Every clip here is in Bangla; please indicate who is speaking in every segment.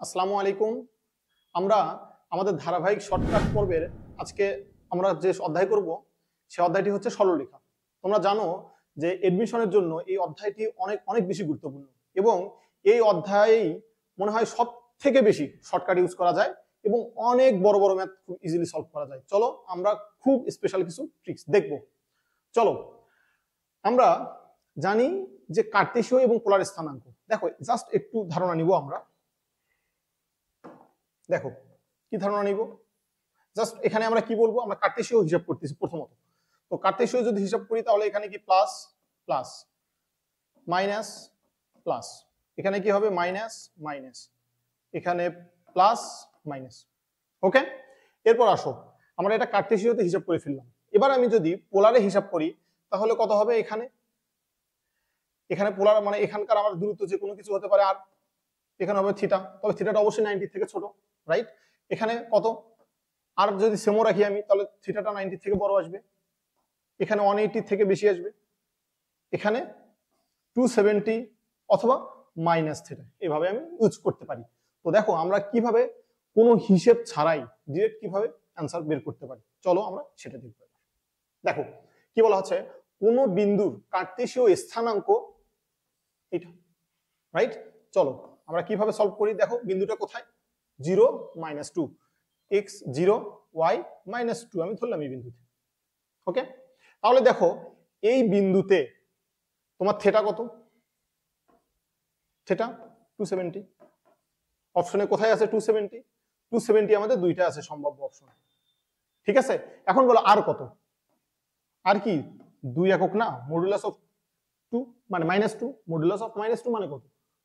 Speaker 1: আসসালামু আলাইকুম। আমরা আমাদের ধারাবাহিক শর্টকাট পর্বের আজকে আমরা যে অধ্যায় করব সে অধ্যায়টি হচ্ছে সরলরেখা। তোমরা জানো যে এডমিশনের জন্য এই অধ্যায়টি অনেক অনেক বেশি গুরুত্বপূর্ণ এবং এই অধ্যায়েই মনে হয় সব থেকে বেশি শর্টকাট ইউজ করা যায় এবং অনেক বড় বড় ম্যাথ খুব ইজিলি সলভ করা যায়। চলো আমরা খুব স্পেশাল কিছু ট্রিক্স দেখব। চলো আমরা জানি যে কার্টেসীয় এবং পোলার স্থানাঙ্ক। দেখো জাস্ট একটু ধারণা নিব আমরা। দেখো কি ধারণা নিব, জাস্ট এখানে আমরা কি বলবো, আমরা কার্টেসীয় হিসাব করতেছি প্রথমত। তো কার্টেসীয় যদি হিসাব করি তাহলে এখানে কি প্লাস প্লাস মাইনাস প্লাস, এখানে কি হবে মাইনাস মাইনাস, এখানে প্লাস মাইনাস। ওকে, এরপর আসো আমরা এটা কার্টেসীয়তে হিসাব করে ফেললাম। এবার আমি যদি পোলারে হিসাব করি তাহলে কত হবে, এখানে এখানে পোলার মানে এখানকার আমার দূরত্ব যে কোনো কিছু হতে পারে, আর এখানে হবে থিটা, তবে থিটাটা অবশ্যই 90 থেকে ছোট, রাইট? এখানে কত, আর যদি সেমও রাখি আমি তাহলে থিটাটা 90 থেকে বড় আসবে, এখানে 180 থেকে বেশি আসবে, এখানে 270 অথবা মাইনাস থিটা, এভাবে আমি ইউজ করতে পারি। তো দেখো আমরা কিভাবে কোনো হিসেব ছাড়াই ডিরেক্ট কিভাবে অ্যান্সার বের করতে পারি, চলো আমরা সেটা দেখব। দেখো কি বলা হচ্ছে, কোন বিন্দুর কার্টেসীয় স্থানাঙ্ক এটা, রাইট? চলো আমরা কিভাবে সলভ করি। দেখো বিন্দুটা কোথায়, 0 -2, x 0 y -2 আমি ধরলাম এই বিন্দুতে। ওকে, তাহলে দেখো এই বিন্দুতে তোমার থিটা কত, থিটা 270, অপশনে কোথায় আছে 270, 270 আমাদের দুইটা আছে সম্ভাব্য অপশন, ঠিক আছে? এখন বলো আর কত, আর কি 2 একক না, মডুলাস অফ 2 মানে -2, মডুলাস অফ -2 মানে কত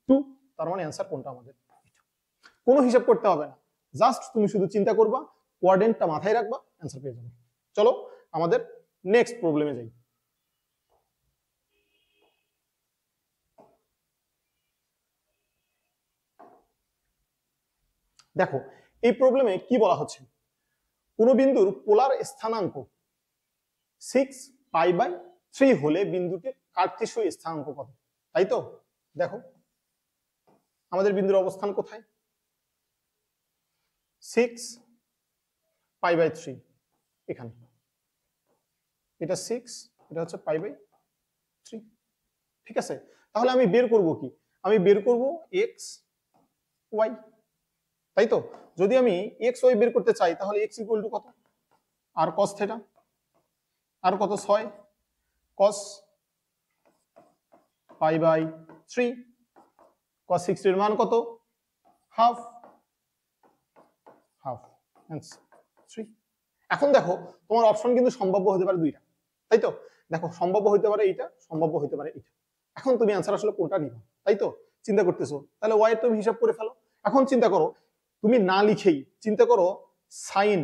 Speaker 1: 2, তার মানে অ্যান্সার কোনটা আমাদের। কোনো হিসাব করতে হবে না, জাস্ট তুমি শুধু চিন্তা করবা, কোঅর্ডিনেটটা মাথায় রাখবা, অ্যান্সার পেয়ে যাবে। চলো আমাদের নেক্সট প্রবলেমে যাই। দেখো এই প্রবলেমে কি বলা হচ্ছে, কোন বিন্দুর পোলার স্থানাঙ্ক 6π/3 হলে বিন্দুটির কার্টেসীয় স্থানাঙ্ক কত, তাই তো? দেখো আমাদের বিন্দুর অবস্থান কোথায়, 6π/3, এখানে এটা 6, এটা হচ্ছে π/3, ঠিক আছে? তাহলে আমি বের করব কি, আমি বের করব x y, তাই তো? যদি আমি x y বের করতে চাই তাহলে x ইকুয়াল টু কত, আর cos থিটা, আর কত 6 cos π/3, cos 60 এর মান কত, হাফ হাফ, 3। এখন দেখো তোমার অপশন কিন্তু সম্ভাব্য হতে পারে দুইটা, তাই তো? দেখো সম্ভাব্য হতে পারে এইটা, সম্ভাব্য হতে পারে এইটা। এখন তুমি অ্যান্সার আসলে কোনটা নিবা, তাই তো? চিন্তা করতেছো, তাহলে ওয়াই তুমি হিসাব করে ফেলো। এখন চিন্তা করো, তুমি না লিখেই চিন্তা করো সাইন,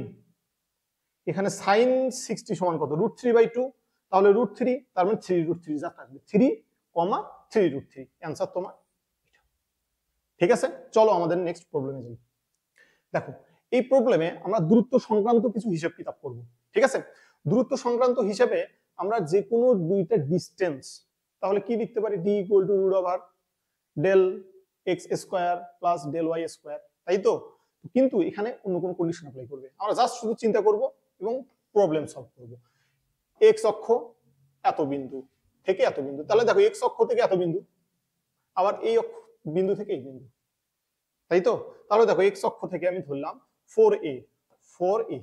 Speaker 1: এখানে সাইন 60 সমান কত, √3/2, তাহলে √3 তার মানে 3√3 যা থাকবে 3, 3√3, অ্যান্সার তোমার। ঠিক আছে, চলো আমাদের নেক্সট প্রবলেমে যাই। দেখো এই প্রবলেমে আমরা দূরত্ব সংক্রান্ত কিছু হিসাব কিতাব করব, ঠিক আছে? দূরত্ব সংক্রান্ত হিসাবে আমরা যে কোনো দুইটা ডিস্টেন্স, তাহলে কি লিখতে পারি, d √del(x² + del(y²), তাই তো? কিন্তু এখানে অন্য কোনো কন্ডিশন অ্যাপ্লাই করবে, আমরা জাস্ট শুধু চিন্তা করব এবং প্রবলেম সলভ করব। এক্স অক্ষ এত বিন্দু থেকে এত বিন্দু, তাহলে দেখো এক্স অক্ষ থেকে এত বিন্দু, আবার এই অক্ষ বিন্দু থেকে এই বিন্দু, তাই তো? তাহলে দেখো এক্স অক্ষ থেকে আমি ধরলাম 4a, 4a,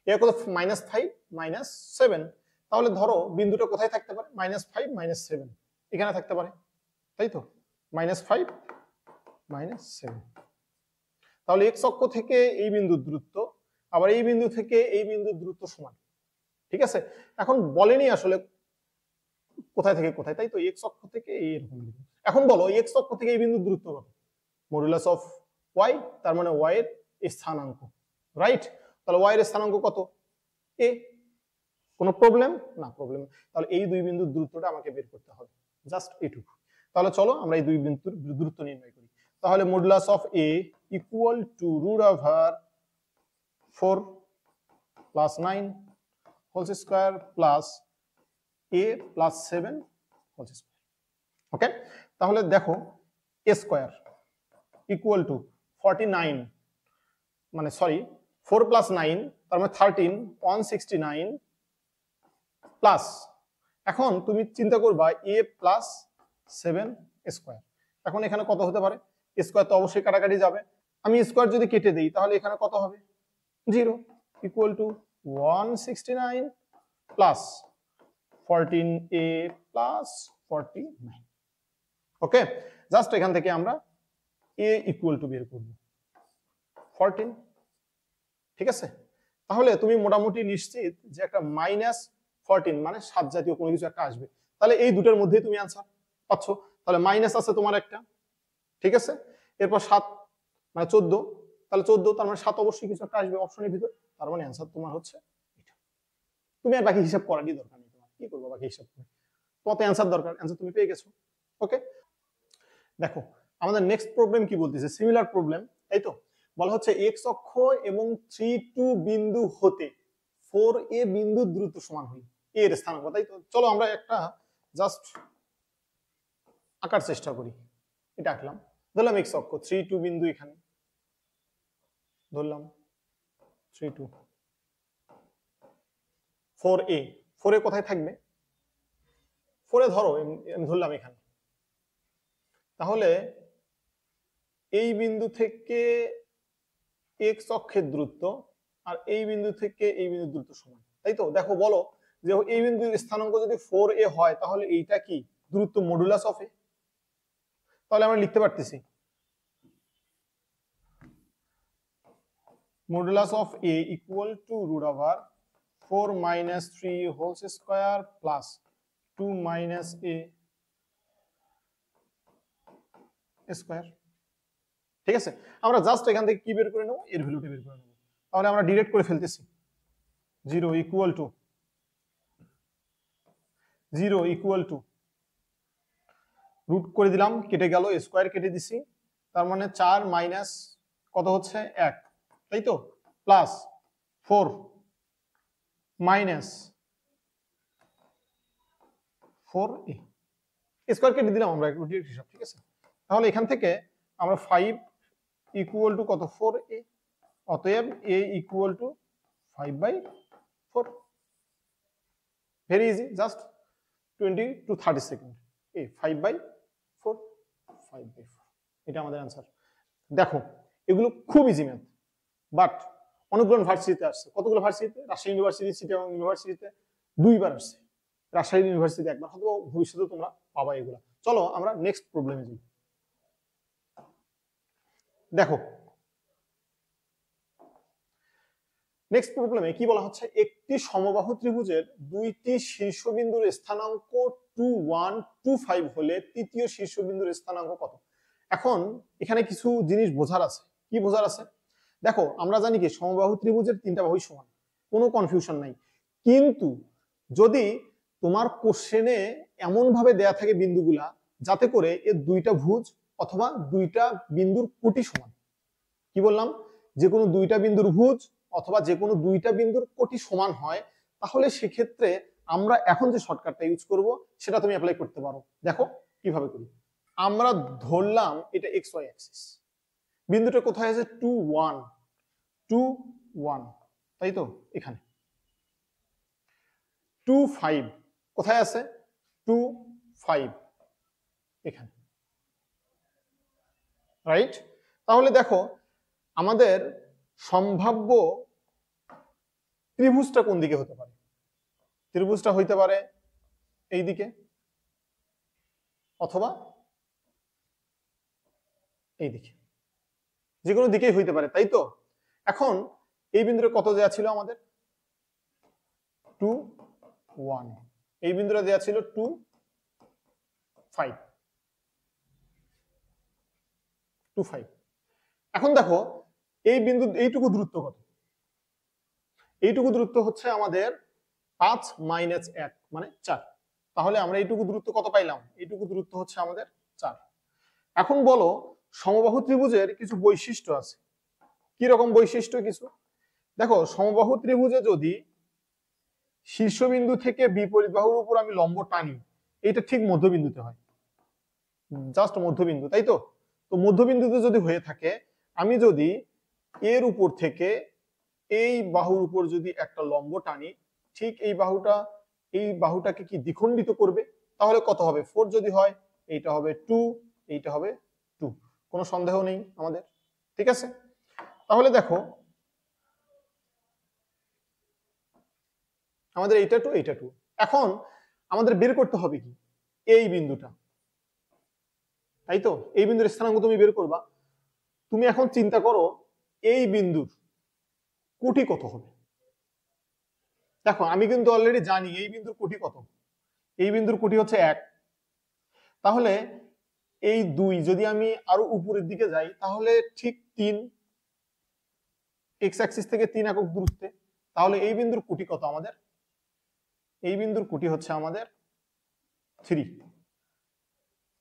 Speaker 1: এর কত -5 -7, তাহলে ধরো বিন্দুটা কোথায় থাকতে পারে, -5 -7 এখানে থাকতে পারে, তাই তো? -5 -7, তাহলে এক্স অক্ষ থেকে এই বিন্দুর দূরত্ব আবার এই বিন্দু থেকে এই বিন্দুর দূরত্ব সমান, ঠিক আছে? এখন বলেনি আসলে কোথায় থেকে কোথায়, তাই তো? এক্স অক্ষ থেকে এইরকম। এখন বলো এক্স অক্ষ থেকে এই বিন্দুর দূরত্ব কত, মডুলাস অফ ওয়াই, তার মানে ওয়াই এর স্থানাঙ্ক, রাইট? তাহলে ওয়াই এর স্থানাঙ্ক কত, এ। কোনো প্রবলেম না, প্রবলেম। তাহলে এই দুই বিন্দুর দূরত্বটা আমাকে বের করতে হবে, জাস্ট এইটুকু। তাহলে চলো আমরা এই দুই বিন্দুর দূরত্ব নির্ণয় করি। তাহলে modulus of A equal to √4 + 9 whole square plus a + 7 whole square. Okay, তাহলে দেখো a স্কয়ার ইকুয়াল টু 49, মানে সরি 4 প্লাস 9 তার মানে 13, 169 প্লাস, এখন তুমি চিন্তা করবা a প্লাস 7 স্কয়ার। এখন এখানে কত হতে পারে? স্কয়ার তো অবশ্যই কাটাকাটি যাবে, আমি স্কয়ার যদি কেটে দেই তাহলে এখানে কত হবে? 0 equal to 169 plus 14a plus 49। Okay, just এখান থেকে আমরা a ইকুয়াল টু বের করব 14। ঠিক আছে, তাহলে তুমি মোটামুটি নিশ্চিত যে একটা -14 মানে 7 জাতীয় কোনো কিছু একটা আসবে। তাহলে এই দুটোর মধ্যেই তুমি আনসার পাচ্ছ। তাহলে মাইনাস আছে তোমার একটা, ঠিক আছে, এরপর 7 মানে 14, তাহলে 14 তার মানে 7 অবশ্যই কিছু একটা আসবে অপশনের ভিতর, তার মানে আনসার তোমার হচ্ছে এটা। তুমি আর বাকি হিসাব করারই দরকার নেই, তোমার কি করবো বাকি হিসাব করে, তোমার তো অ্যান্সার দরকার, অ্যান্সার তুমি পেয়ে গেছো। ওকে, দেখো আমাদের নেক্সট প্রবলেম কি বলতেছে, সিমিলার প্রবলেম, তাই তো। বলা হচ্ছে এক্স অক্ষ এবং 3-2 বিন্দু হতে 4a বিন্দু দ্রুত সমান হল এর স্থানাঙ্ক, তাই তো। চলো আমরা একটা জাস্ট আঁকার চেষ্টা করি। এটা আঁকলাম, ধরলাম এক্স অক্ষ, 3-2 বিন্দু এখানে ধরলাম, 3-2, 4a, 4a কোথায় থাকবে? 4a ধরো আমি ধরলাম এখানে, তাহলে এই বিন্দু থেকে এক্স অক্ষের দূরত্ব আর এই বিন্দু থেকে এই বিন্দুর দূরত্ব সমান, তাই তো। দেখো বলো যে এই বিন্দুর স্থানাঙ্ক যদি 4a হয় তাহলে এইটা কি দূরত্ব মডুলাস অফ এ, তাহলে আমরা লিখতে পারতেছি modulus of A equal to root over 4 minus 3 whole square plus 2 minus a square. ঠিক আছে, আমরা জাস্ট এখান থেকে কি বের করে নেব? এর ভ্যালুটা বের করে নেব। তাহলে আমরা ডিরেক্ট করে ফেলতেছি 0 ইকুয়াল টু রুট করে দিলাম, কেটে গেল, স্কয়ার কেটে দিছি, তার মানে 4 মাইনাস কত হচ্ছে 1, তাই তো, প্লাস 4 মাইনাস 4a স্কয়ার কেটে দিলাম আমরা একটু ডিরেক্ট হিসাব। ঠিক আছে, তাহলে এখান থেকে আমরা 5 ইকুয়াল টু কত 4a, অতএব a equal two 5/4। Very easy, just 20 to 30 second, a 5/4, 5/4, এটা আমাদের অ্যান্সার। দেখো এগুলো খুব ইজি ম্যাথ, বাট অনেকগুলো ভার্সিটিতে আসছে। কতগুলো ভার্সিটিতে? রাজশাহী ইউনিভার্সিটি, চিটাগং ইউনিভার্সিটিতে 2বার আসছে, রাজশাহী ইউনিভার্সিটি একবার, হয়তো ভবিষ্যতে তোমরা পাবা এগুলা। চলো আমরা নেক্সট প্রবলেমে যাই। দেখো নেক্সট প্রবলেমে কি বলা হচ্ছে, একটি সমবাহু ত্রিভুজের দুইটি শীর্ষবিন্দুর স্থানাঙ্ক 2, 1, 2, 5 হলে তৃতীয় শীর্ষবিন্দুর স্থানাঙ্ক কত? এখন এখানে কিছু জিনিস বোঝার আছে। কি বোঝার আছে? দেখো আমরা জানি কি সমবাহু ত্রিভুজের 3টা বাহুই সমান, কোনো কনফিউশন নাই। কিন্তু যদি তোমার কোশ্চেনে এমন ভাবে দেয়া থাকে বিন্দুগুলা যাতে করে এর 2টা ভুজ অথবা 2টা বিন্দুর কোটি সমান, কি বললাম, যে কোনো 2টা বিন্দুর ভুজ অথবা যে কোনো 2টা বিন্দুর কোটি সমান হয়, তাহলে সেক্ষেত্রে আমরা এখন যে শর্টকাটটা ইউজ করব সেটা তুমি অ্যাপ্লাই করতে পারো। দেখো কিভাবে করি। আমরা ধরলাম এটা এক্স ওয়াই অ্যাক্সিস, বিন্দুটা কোথায় আছে? 2, 1, 2, 1, তাই তো। এখানে 2, 5 কোথায় আছে? 2, 5 এখানে, রাইট। তাহলে দেখো আমাদের সম্ভাব্য ত্রিভুজটা কোন দিকে হতে পারে? ত্রিভুজটা হইতে পারে এই দিকে অথবা এই দিকে, যে কোনো দিকেই হইতে পারে, তাই তো। এখন এই বিন্দুটা কত দেয়া ছিল আমাদের? 2, 1, এই বিন্দুটা দেয়া ছিল 2, 5, 2, 5। এখন দেখো এই বিন্দু এইটুকু দূরত্ব কত? এইটুকু দূরত্ব হচ্ছে আমাদের 5 মাইনাস 1 মানে 4। তাহলে আমরা এইটুকু দূরত্ব কত পাইলাম? এইটুকু দূরত্ব হচ্ছে আমাদের 4। এখন বলো সমবাহু ত্রিভুজের কিছু বৈশিষ্ট্য আছে। কি রকম বৈশিষ্ট্য? কিছু দেখো, সমবাহু ত্রিভুজে যদি শীর্ষবিন্দু থেকে বিপরীত বাহুর উপর আমি লম্ব টানি, এটা ঠিক মধ্যবিন্দুতে হয়, জাস্ট মধ্যবিন্দু, তাই তো। তো মধ্যবিন্দুতে যদি হয়ে থাকে, আমি যদি এর উপর থেকে এই বাহুর উপর যদি একটা লম্ব টানি, ঠিক এই বাহুটাকে কি দ্বিখণ্ডিত করবে, তাহলে কত হবে? 4 যদি হয়, এইটা হবে 2, এইটা হবে 2। কোনো সন্দেহ নেই আমাদের, ঠিক আছে? তাহলে দেখো আমাদের এইটা 2, এইটা 2। এখন আমাদের বের করতে হবে কি? এই বিন্দুটা, তাই তো? এই বিন্দুর স্থানাঙ্ক তুমি বের করবা। তুমি এখন চিন্তা করো এই বিন্দুর কোটি কত হবে। দেখো আমি কিন্তু অলরেডি জানি এই বিন্দুর কোটি কত। এই বিন্দুর কোটি হচ্ছে 1। তাহলে এই 2 যদি আমি আরো উপরের দিকে যাই, তাহলে ঠিক 3, এক্স অ্যাক্সিস থেকে 3 একক দূরত্বে। তাহলে এই বিন্দুর কোটি কত আমাদের? এই বিন্দুর কোটি হচ্ছে আমাদের 3।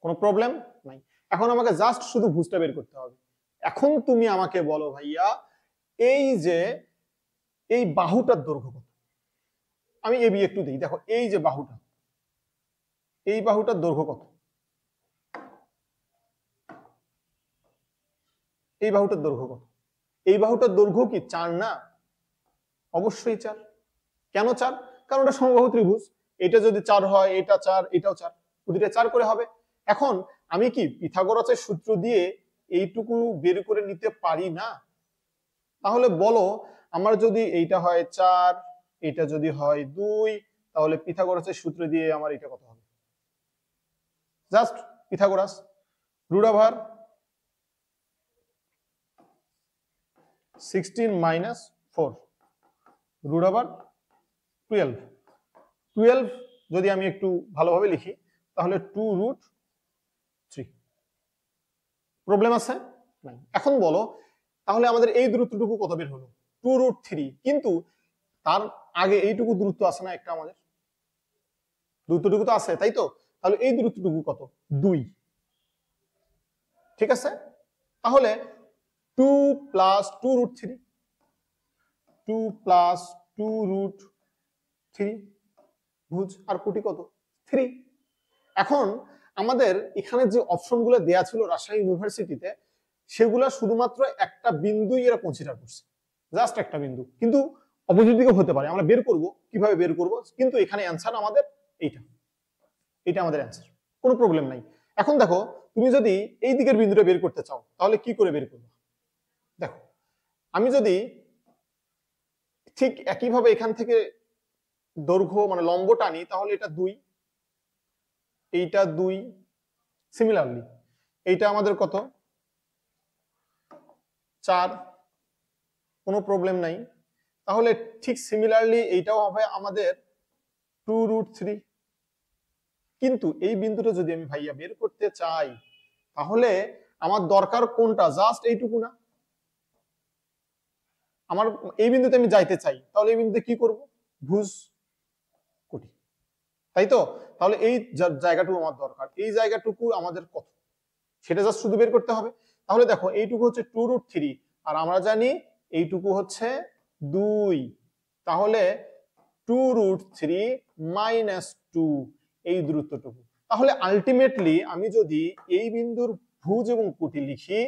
Speaker 1: কোনো প্রবলেম নাই। এখন আমাকে জাস্ট শুধু ভুজটা বের করতে হবে। এখন তুমি আমাকে বলো ভাইয়া, এই যে এই বাহুটার দৈর্ঘ্য কত? আমি এবি একটু দিই। দেখো এই যে বাহুটা, এই বাহুটার দৈর্ঘ্য কত? এই বাহুটার দৈর্ঘ্য কত? এই বাহুটার দৈর্ঘ্য কি 4 না? অবশ্যই 4। কেন 4? কারণ এটা সমবাহু ত্রিভুজ। এটা যদি 4 হয়, এটা 4, এটাও 4, প্রতিটা 4 করে হবে। এখন আমি কি পিথাগোরাসের সূত্র দিয়ে এইটুকু বের করে নিতে পারি না? তাহলে বলো, আমার যদি এইটা হয় 4, এটা যদি হয় 2, তাহলে পিথাগোরাসের সূত্র দিয়ে আমার এটা কত হবে? জাস্ট পিথাগোরাস, √4 √12 12 যদি আমি একটু ভালোভাবে লিখি, তাহলে 2√3। প্রবলেম আছে? নাই। এখন বলো, তাহলে আমাদের এই দূরত্বটুকু কত বের হলো? 2√3। কিন্তু তার আগে এইটুকু দূরত্ব আছে না একটা, আমাদের দূরত্বটুকু তো আছে, তাই তো? তাহলে এই দূরত্বটুকু কত? 2। ঠিক আছে? তাহলে 2 + 2√3, 2 + 2√3 ভুজ। আর কোটি কত? 3। এখন আমাদের এখানে যে অপশনগুলো দেয়া ছিল রাজশাহী ইউনিভার্সিটিতে, সেগুলা শুধুমাত্র একটা বিন্দুই এরা কনসিডার করছে, জাস্ট একটা বিন্দু। কিন্তু অপোজিট দিকে হতে পারে, আমরা বের করব কিভাবে বের করব। কিন্তু এখানে অ্যান্সার আমাদের এইটা, এটা আমাদের অ্যান্সার, কোনো প্রবলেম নাই। এখন দেখো, তুমি যদি এই দিকের বিন্দুটা বের করতে চাও, তাহলে কি করে বের করবে? দেখো আমি যদি ঠিক একইভাবে এখান থেকে দৈর্ঘ্য মানে লম্ব টানি, তাহলে এটা 2, এইটা 2, সিমিলারলি এইটা আমাদের কত? 4, কোনো প্রবলেম নাই। তাহলে ঠিক সিমিলারলি এইটাও হবে আমাদের 2√3। কিন্তু এই বিন্দুটা যদি আমি ভাইয়া বের করতে চাই, তাহলে আমার দরকার কোনটা? জাস্ট এইটুকু না? আমার এই বিন্দুতে আমি যাইতে চাই, তাহলে এই বিন্দুতে কি করব? ভুজ কোটি, তাই তো? তাহলে এই জায়গাটুকু আমার দরকার, এই জায়গাটুকু আমাদের কত সেটা জাস্ট শুধু বের করতে হবে। তাহলে দেখো এইটুকু হচ্ছে 2√3, আর আমরা জানি এইটুকু হচ্ছে 2। তাহলে 2√3 - 2 এই দূরত্বটুকু। তাহলে আলটিমেটলি আমি যদি এই বিন্দুর ভুজ এবং কোটি লিখি,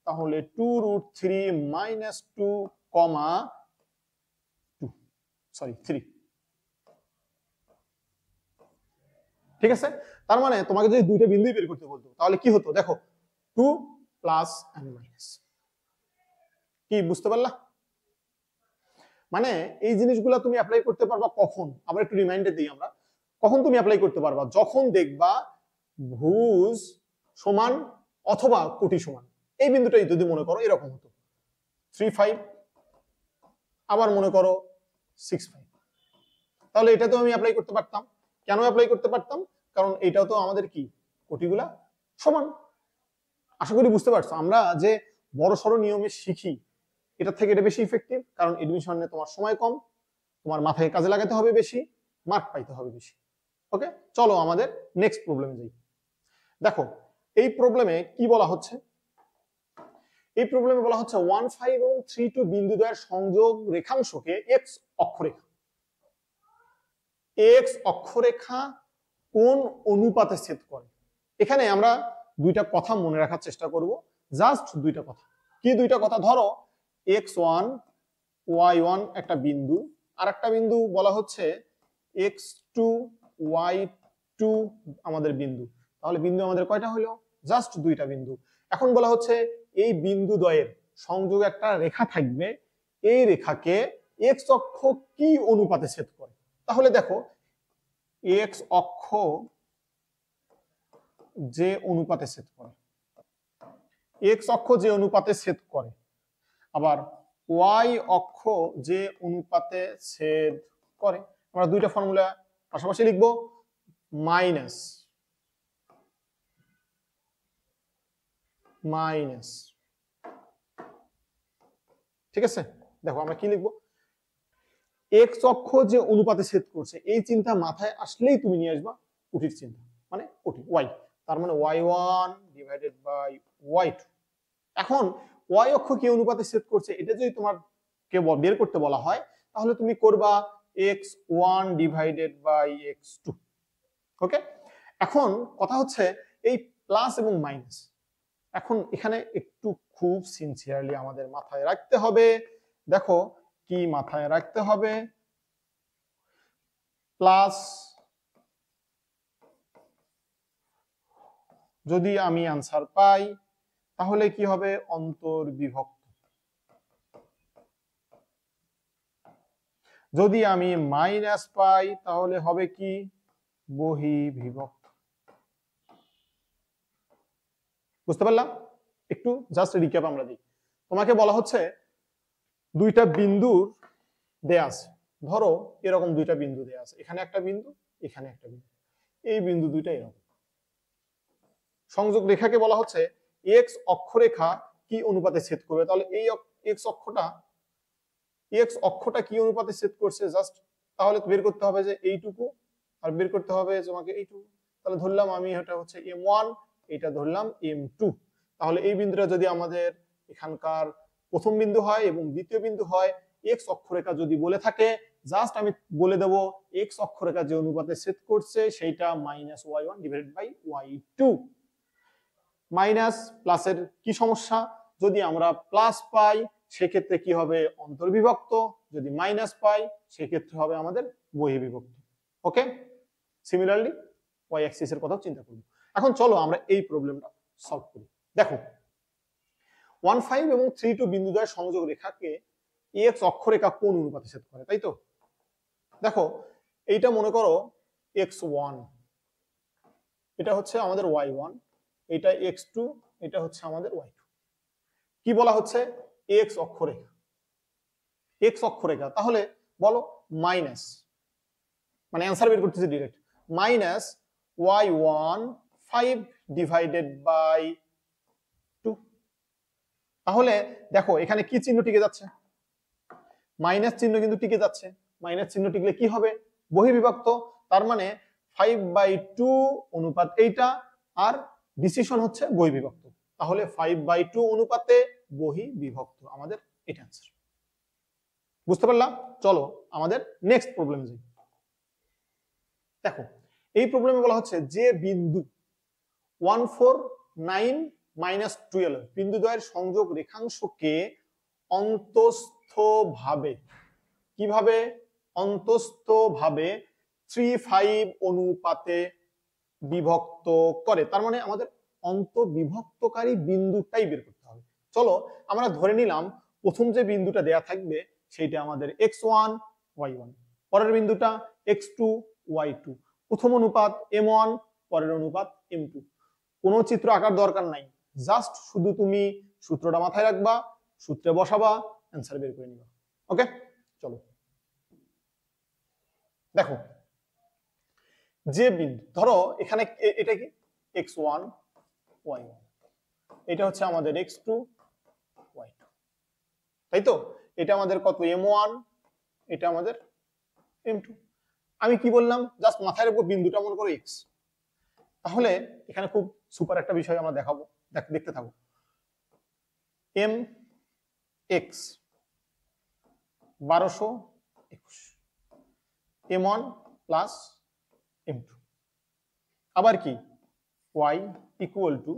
Speaker 1: তাহলে 2√3 - 2, 3। ঠিক আছে? তার মানে তোমাকে যদি দুইটা বিন্দুই বের করতে বলতো, তাহলে কি হতো? দেখো 2 প্লাস এন্ড মাইনাস। কি বুঝতে পারলা? মানে এই জিনিসগুলো তুমি অ্যাপ্লাই করতে পারবা কখন? আবার একটু রিমাইন্ডার দিই আমরা, কখন তুমি অ্যাপ্লাই করতে পারবা? যখন দেখবা ভুজ সমান অথবা কোটি সমান। এই বিন্দুটাই যদি মনে করো এরকম হতো 3, 5, আবার মনে করো 6, 5, তাহলে এটা তো আমি অ্যাপ্লাই করতে পারতাম। কেন অ্যাপ্লাই করতে পারতাম? কারণ এটাও তো আমাদের কি কোটিগুলা সমান। আশা করি বুঝতে পারছো। আমরা যে বড় সড়ো নিয়মে শিখি, এটা থেকে এটা বেশি ইফেক্টিভ, কারণ এডমিশনে তোমার সময় কম, তোমার মাথায় কাজে লাগাতে হবে বেশি, মার্ক পাইতে হবে বেশি। ওকে, চলো আমাদের নেক্সট প্রবলেমে যাই। দেখো এই প্রবলেমে কি বলা হচ্ছে? এই প্রবলেমে বলা হচ্ছে 1, 5 এবং 3, 2 বিন্দুদ্বয়ের সংযোগ রেখাংশকে এক্স অক্ষরেখা, এক্স অক্ষরেখা কোন অনুপাতে ছেদ করে। এখানে আমরা দুইটা কথা মনে রাখার চেষ্টা করব। জাস্ট দুইটা কথা। কি দুইটা কথা? ধরো x1 y1 একটা বিন্দু, আর একটা বিন্দু বলা হচ্ছে x2 y2 আমাদের বিন্দু। তাহলে বিন্দু আমাদের কয়টা হলো? জাস্ট দুইটা বিন্দু। এখন বলা হচ্ছে এই বিন্দু দ্বয়ের সংযোগ একটা রেখা থাকবে, এই রেখাকে এক্স অক্ষ কি অনুপাতে ছেদ করে? তাহলে দেখো এক্স অক্ষ যে অনুপাতে ছেদ করে, এক্স অক্ষ যে অনুপাতে ছেদ করে, আবার ওয়াই অক্ষ যে অনুপাতে ছেদ করে। আমরা দুইটা ফর্মুলা পাশাপাশি লিখবো, মাইনাস মাইনাস, ঠিক আছে? দেখো আমরা কি লিখবো, এক্স অক্ষ যে অনুপাতে ছেদ করছে, এই চিন্তা মাথায় আসলেই তুমি নিয়ে আসবা কোটির চিন্তা, মানে কোটি ওয়াই, তার মানে y1 ডিভাইডেড বাই y2। এখন y অক্ষ কি অনুপাতে ছেদ করছে এটা যদি তোমার কে বের করতে বলা হয়, তাহলে তুমি করবা x1 ডিভাইডেড বাই x2। ওকে, এখন কথা হচ্ছে এই প্লাস এবং মাইনাস, এখন এখানে একটু খুব সিনসিয়ারলি আমাদের মাথায় রাখতে হবে। দেখো কি মাথায় রাখতে হবে, প্লাস যদি আমি আনসার পাই তাহলে কি হবে, অন্তর্বিভক্ত। যদি আমি মাইনাস পাই তাহলে হবে কি, বহির্বিভক্ত। বুঝতে পারলাম? একটু জাস্ট রিক্যাপ আমরা দিই। তোমাকে বলা হচ্ছে দুইটা বিন্দুর দেয়া আছে, ধরো এরকম দুইটা বিন্দু দেয়া আছে, এখানে একটা বিন্দু, এখানে একটা বিন্দু, এই বিন্দু দুইটা এরকম। সংযোগ রেখাকে বলা হচ্ছে এক্স অক্ষরেখা কি অনুপাতে ছেদ করবে। তাহলে এই এক্স অক্ষটা কি অনুপাতে ছেদ করছে, জাস্ট তাহলে বের করতে হবে যে এইটুকু, আর বের করতে হবে তোমাকে এইটুকু। তাহলে ধরলাম আমি এটা হচ্ছে m1, এটা ধরলাম m2। তাহলে এই বিন্দুটা যদি আমাদের এখানকার প্রথম বিন্দু হয় এবং দ্বিতীয় বিন্দু হয়, এক্স অক্ষরেখা যদি বলে থাকে, জাস্ট আমি বলে দেব এক্স অক্ষরেখা যে অনুপাতে ছেদ করছে সেইটা -y1 divided by y2। Minus প্লাসের কি সমস্যা, যদি আমরা প্লাস পাই সেক্ষেত্রে কি হবে, অন্তর্বিভক্ত, যদি মাইনাস পাই সেক্ষেত্রে হবে আমাদের বহির্বিভক্ত। ওকে, সিমিলারলি ওয়াই অ্যাক্সিস এর কথাও চিন্তা করব। এখন চলো আমরা এই প্রবলেমটা সলভ করি। দেখো 1,5 এবং 3,2 বিন্দুদ্বয়ের সংযোগ রেখাকে এক্স অক্ষরেখা কোন অনুপাতে ছেদ করে, তাই তো? দেখো এইটা মনে করো x1, এটা হচ্ছে আমাদের y1, এটা x2, এটা হচ্ছে আমাদের y2। কি বলা হচ্ছে, এক্স অক্ষরেখা, এক্স অক্ষরেখা, তাহলে বলো মাইনাস, মানে অ্যান্সার বের করতেছি direct, minus y1 5 divided by 2। তাহলে দেখো এখানে কি চিহ্ন টিকে যাচ্ছে, মাইনাস চিহ্ন কিন্তু টিকে যাচ্ছে। মাইনাস চিহ্ন টিকলে কি হবে, বহির্বিভক্ত। তার মানে 5/2 অনুপাত এইটা, আর ডিসিশন হচ্ছে বহির্বিভক্ত। তাহলে 5/2 অনুপাতে বহির্বিভক্ত, আমাদের এটা অ্যান্সার। বুঝতে পারলাম? চলো আমাদের নেক্সট প্রবলেম যাই। দেখো এই প্রবলেমে বলা হচ্ছে যে বিন্দু 149 - 12 বিন্দুদ্বয়ের সংযোগ রেখাংশকে অন্তস্থভাবে, কিভাবে, অন্তস্থভাবে 3/5 অনুপাতে বিভক্ত করে। তার মানে আমাদের অন্তবিভক্তকারী বিন্দুটাই বের করতে হবে। চলো আমরা ধরে নিলাম প্রথম যে বিন্দুটা দেয়া থাকবে সেইটা আমাদের x1 y1, পরের বিন্দুটা x2 y2, প্রথম অনুপাত m1, পরের অনুপাত m2। কোনো চিত্র আঁকার দরকার নাই, জাস্ট শুধু তুমি সূত্রটা মাথায় রাখবা, সূত্রে বসাবা, অ্যান্সার বের করে নিবা। ওকে, চলো দেখো যে বিন্দু, ধরো এখানে এটা কি x1 y1, এটা হচ্ছে আমাদের x2 y2, তাই তো? এটা আমাদের কত, m1, এটা আমাদের m2। আমি কি বললাম, জাস্ট মাথায় রাখবো বিন্দুটা মনে করো x। তাহলে এখানে খুব সুপার একটা বিষয় আমরা দেখাবো, দেখতে থাকো। m x 1221, m1 plus m2, আবার কি y equal to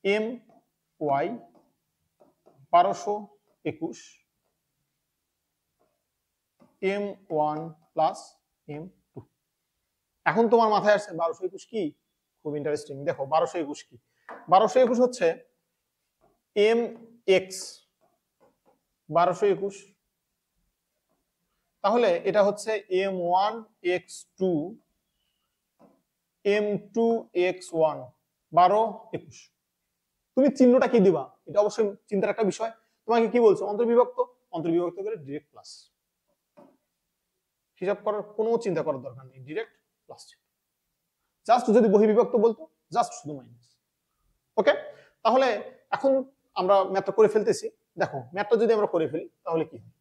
Speaker 1: m y 1221 m1 plus m2। এখন তোমার মাথায় আসছে 1221 কি? খুব ইন্টারেস্টিং। দেখো 1221 কি? 1221 হচ্ছে এম এক্স 1221, তাহলে এটা হচ্ছে m1 x2 m2 x1 1221। তুমি চিহ্নটা কি দিবা এটা অবশ্যই চিন্তার একটা বিষয়। তোমাকে কি বলছো? অন্তর্বিভক্ত, অন্তর্বিভক্ত করে ডিরেক্ট প্লাস। হিসাব করার কোনো চিন্তা করার দরকার নেই, ডিরেক্ট প্লাস। জাস্ট যদি বহির্বিভক্ত বলতো জাস্ট শুধু মাইনাস। ওকে, তাহলে এখন আমরা ম্যাথটা করে ফেলতেছি। দেখো ম্যাথটা যদি আমরা করে ফেলি তাহলে কি হয়?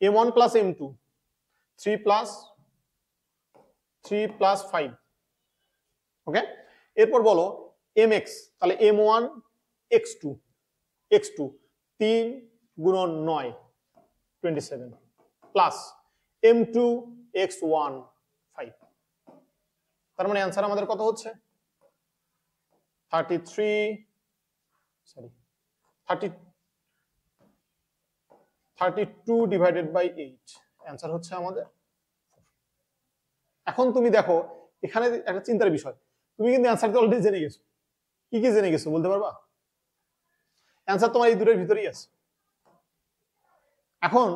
Speaker 1: m1 plus m2 3 plus 5। ওকে, এরপর বলো mx, তাহলে m1 x2 3 গুণন 9 27 প্লাস m2 x1 5। তার মানে অ্যান্সার আমাদের কত হচ্ছে? 32 ডিভাইডেড বাই 8। অ্যান্সার হচ্ছে আমাদের। এখন তুমি দেখো এখানে একটা চিন্তার বিষয়, তুমি কিন্তু অ্যান্সারটা অলরেডি জেনে গেছো। কি কি জেনে গেছো বলতে পারবা? অ্যান্সার তোমার এই দুটোর ভিতরেই আছে। এখন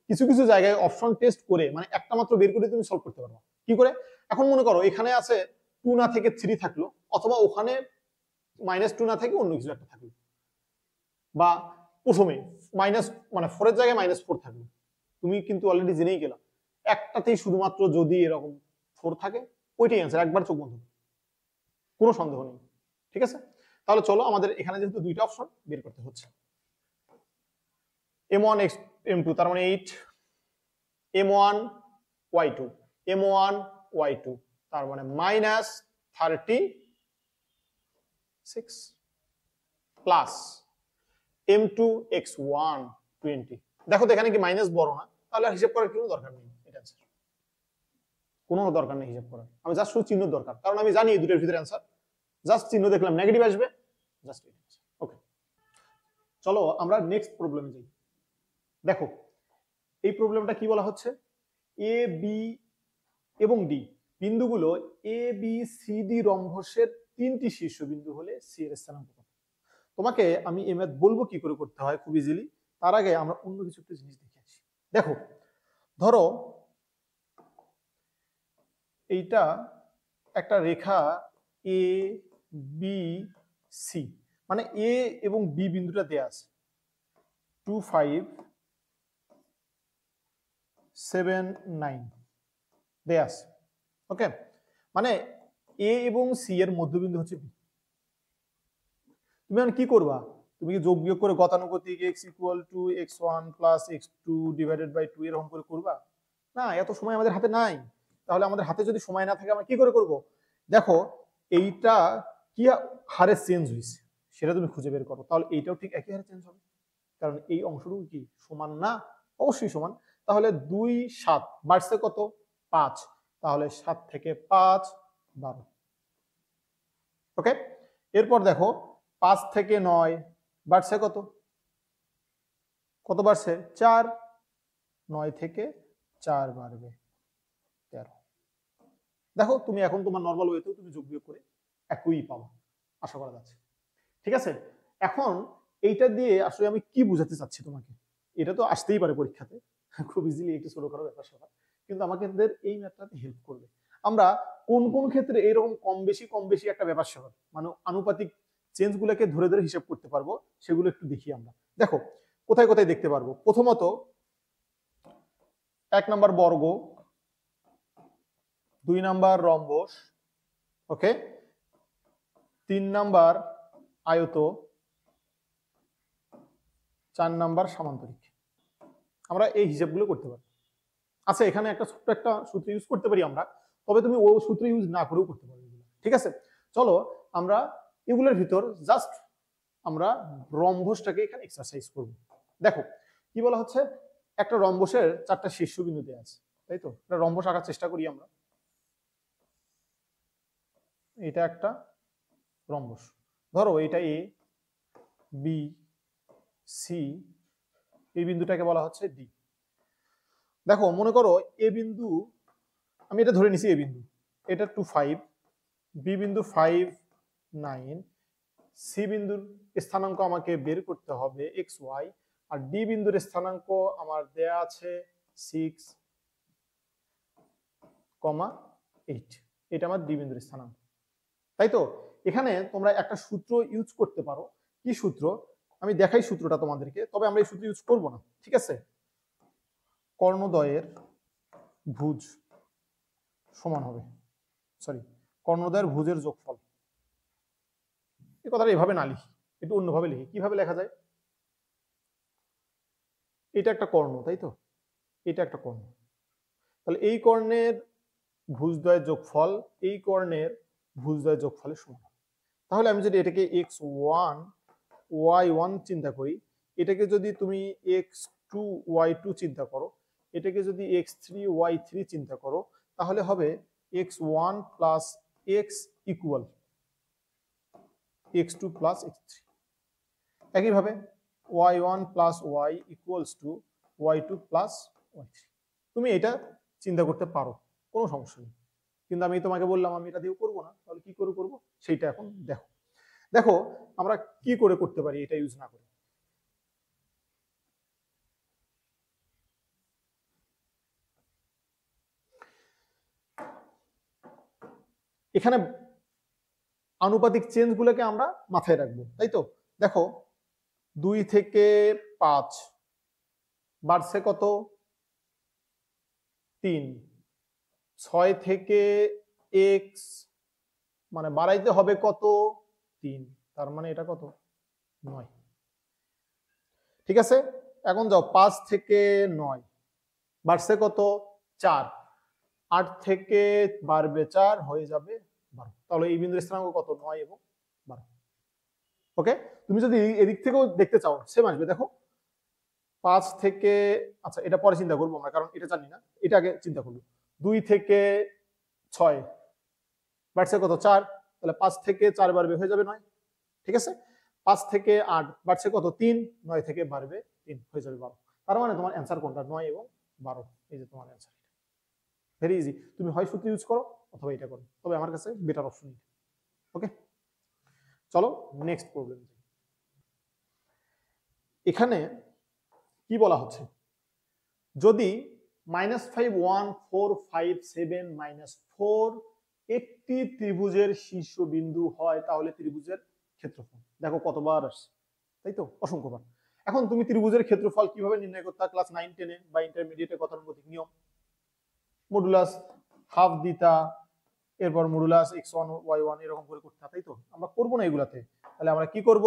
Speaker 1: কিছু কিছু জায়গায় অপশন টেস্ট করে মানে একটা মাত্র বের করে তুমি সলভ করতে পারবা। কি করে? এখন মনে করো এখানে আছে 2 না থেকে 3 থাকলো, অথবা ওখানে -2 না থেকে অন্য কিছু একটা থাকলো, বা প্রথমে মাইনাস মানে 4 এর জায়গায় -4 থাকলো। তুমি কিন্তু অলরেডি জেনেই গেলা একটাতেই শুধুমাত্র যদি এরকম 4 থাকে ওইটাই অ্যান্সার, একবার চোখ বন্ধ, কোনো সন্দেহ নেই। ঠিক আছে, তাহলে চলো আমাদের এখানে যেহেতু দুইটা অপশন বের করতে হচ্ছে, m1 x m2 তার মানে 8, m1 y2 m1 y2 তার মানে -36 প্লাস m2 x1 20। দেখো তো এখানে কি মাইনাস বড় না? তাহলে হিসাব করার কোনো দরকার নেই, এটা অ্যান্সার। কোনো দরকার নেই হিসাব করার, আমি জাস্ট শুধু চিহ্ন দরকার, কারণ আমি জানি এই দুটোর ভিতরে অ্যান্সার। জাস্ট চিহ্ন দেখলাম নেগেটিভ আসবে, জাস্ট ওকে। চলো আমরা নেক্সট প্রবলেমে যাই। দেখো এই প্রবলেমটা কি বলা হচ্ছে, এ বি এবং ডি বিন্দুগুলো এ বি সি ডি রম্বসের 3টি শীর্ষবিন্দু হলে সি এর স্থানাঙ্ক কত? তোমাকে আমি এই ম্যাথ বলবো কি করে করতে হয় খুব ইজিলি, তার আগে আমরা অন্য কিছু একটা জিনিস দেখে আসি। দেখো ধরো এইটা একটা রেখা এ বি সি, মানে এ এবং বি বিন্দুটা দেয়া আছে 2 5 7 9 দেয়া আছে। ওকে, মানে এ এবং সি এর মধ্যবিন্দু হচ্ছে বি। তুমি এখন কি করবা? তুমি কি যোগ বিয়োগ করে গতানুগতিক x = x1 + x2 divided by 2 এরকম করে করবা? না, এত সময় আমাদের হাতে নাই। তাহলে আমাদের হাতে যদি সময় না থাকে আমরা কি করে করব? দেখো এইটা কি হারে চেঞ্জ হয়েছে সেটা তুমি খুঁজে বের করো, তাহলে এইটাও ঠিক একই হারে চেঞ্জ হবে, কারণ এই অংশটুকু কি সমান না? অবশ্যই সমান। তাহলে 2 7 বাড়ছে কত? 5, তাহলে 7 থেকে 5 12। ওকে, এরপর দেখো 5 থেকে 9 বাড়ছে কত? কত বাড়ছে? 4, 9 থেকে 4 বাড়বে 13। দেখো তুমি এখন তোমার নরমাল ওয়েতেও তুমি যোগ বিয়োগ করে একই পাবো, আশা করা যাচ্ছে। ঠিক আছে, এখন এইটা দিয়ে আসলে আমি কি বুঝাতে চাচ্ছি তোমাকে, এটা তো আসতেই পারে পরীক্ষাতে খুব ইজিলি একটু ছোটখাটো ব্যাপার স্যাপার, কিন্তু আমাকে এই ম্যাথটাতে হেল্প করবে। আমরা কোন কোন ক্ষেত্রে এরকম কম বেশি একটা ব্যাপার স্যাপার মানে আনুপাতিক চেঞ্জ গুলোকে ধরে ধরে হিসাব করতে পারবো, সেগুলো একটু দেখি আমরা। দেখো কোথায় কোথায় দেখতে পারবো। প্রথমত 1 নাম্বার বর্গ, 2 নাম্বার রম্বস, ওকে, 3 নাম্বার আয়ত, 4 নাম্বার সামান্তরিক। আমরা এই হিসাবগুলো করতে পারি। আচ্ছা, এখানে একটা ছোট্ট একটা সূত্র ইউজ করতে পারি আমরা, তবে তুমি ও সূত্র ইউজ না করেও করতে পারো এগুলো। ঠিক আছে, চলো আমরা এগুলোর ভিতর জাস্ট আমরা রম্বসটাকে এখানে এক্সারসাইজ করব। দেখো কি বলা হচ্ছে, একটা রম্বসের 4টা শীর্ষবিন্দু দেওয়া আছে, তাই তো? একটা রম্বস আঁকার চেষ্টা করি আমরা। এটা একটা রম্বস, ধরো এটা এ, বি সি, এই বিন্দুটাকে বলা হচ্ছে ডি। দেখো মনে করো এ বিন্দু, আমি এটা ধরে নিছি এ বিন্দু, এটা 2 5, বি বিন্দু 5 9, সি বিন্দুর স্থানাঙ্ক আমাকে বের করতে হবে এক্স ওয়াই, আর ডি বিন্দুর স্থানাঙ্ক আমার দেয়া আছে 6,8, এটা আমার ডি বিন্দুর স্থানাঙ্ক। তাই তো এখানে তোমরা একটা সূত্র ইউজ করতে পারো। কি সূত্র আমি দেখাই সূত্রটা তোমাদেরকে, তবে আমরা এই সূত্র ইউজ করব না, ঠিক আছে? কর্ণদ্বয়ের ভুজ সমান হবে, সরি, কর্ণদ্বয়ের ভুজের যোগফল। এই কথাটা এভাবে না লিখি, একটু অন্যভাবে লিখি। কিভাবে লেখা যায়? এটা একটা কর্ণ, তাই তো, এটা একটা কর্ণ, তাহলে এই কর্ণের ভুজদ্বয়ের যোগফল এই কর্ণের ভুজদ্বয়ের যোগফলের সমান। তাহলে আমি যদি এটাকে x1 y1 চিন্তা করি, এটাকে যদি তুমি x2 y2 চিন্তা করো, এটাকে যদি x3 y3 চিন্তা করো, তাহলে হবে x1 plus x equal x2 plus x3। একইভাবে y1 plus y equals to y2 plus y3। তুমি এটা চিন্তা করতে পারো, কোনো সমস্যা নেই, কিন্তু আমি তোমাকে বললাম আমি এটা দিয়ে করবো না, তাহলে কি করে করবো সেইটা এখন দেখো। দেখো আমরা কি করে করতে পারি এটা ইউজ না করে। এখানে আনুপাতিক চেঞ্জ গুলোকে আমরা মাথায় রাখবো, তাই তো। দেখো 2 থেকে 5 বাড়ছে কত? 3। 6 থেকে x মানে বাড়াইতে হবে কত? 3, তার মানে এটা কত? 9। ঠিক আছে, এখন যাও 5 থেকে 9 বাড়ছে কত? 4। 8 থেকে বাড়বে 4, হয়ে যাবে 12। তাহলে এই বিন্দুর স্থানাঙ্ক কত? 9 এবং 12। ওকে, তুমি যদি এদিক থেকেও দেখতে চাও সেম আসবে। দেখো 5 থেকে, আচ্ছা এটা পরে চিন্তা করবো আমরা, কারণ এটা জানি না, এটা আগে চিন্তা করবো। 2 থেকে 6 বাড়ছে কত? 4, তাহলে 5 থেকে 4 বাড়বে, হয়ে যাবে 9। ঠিক আছে, 5 থেকে 8 বাড়ছে কত? 3, 9 থেকে বাড়বে 3, হয়ে যাবে 12। তার মানে তোমার অ্যান্সার কোনটা? 9 এবং 12, এই যে তোমার অ্যান্সার। ভেরি ইজি, তুমি হয় সূত্র ইউজ করো অথবা এটা করো, তবে আমার কাছে বেটার অপশন। ওকে, চলো নেক্সট প্রবলেম। এখানে কি বলা হচ্ছে? যদি -5 1 4 5 7 -4 একটি ত্রিভুজের শীর্ষবিন্দু হয়, তাহলে ত্রিভুজের ক্ষেত্রফল। দেখো কতবার আসছে, তাই তো, অসংখ্যবার। এখন তুমি ত্রিভুজের ক্ষেত্রফল কিভাবে নির্ণয় করতে? ক্লাস 9 10 বা ইন্টারমিডিয়েটে গতানুগতিক নিয়ম, মডুলাস হাফ দিতা, এরপর মডুলাস x1 y1 এরকম করে করতে, তাই তো। আমরা করবো না এগুলাতে, তাহলে আমরা কি করব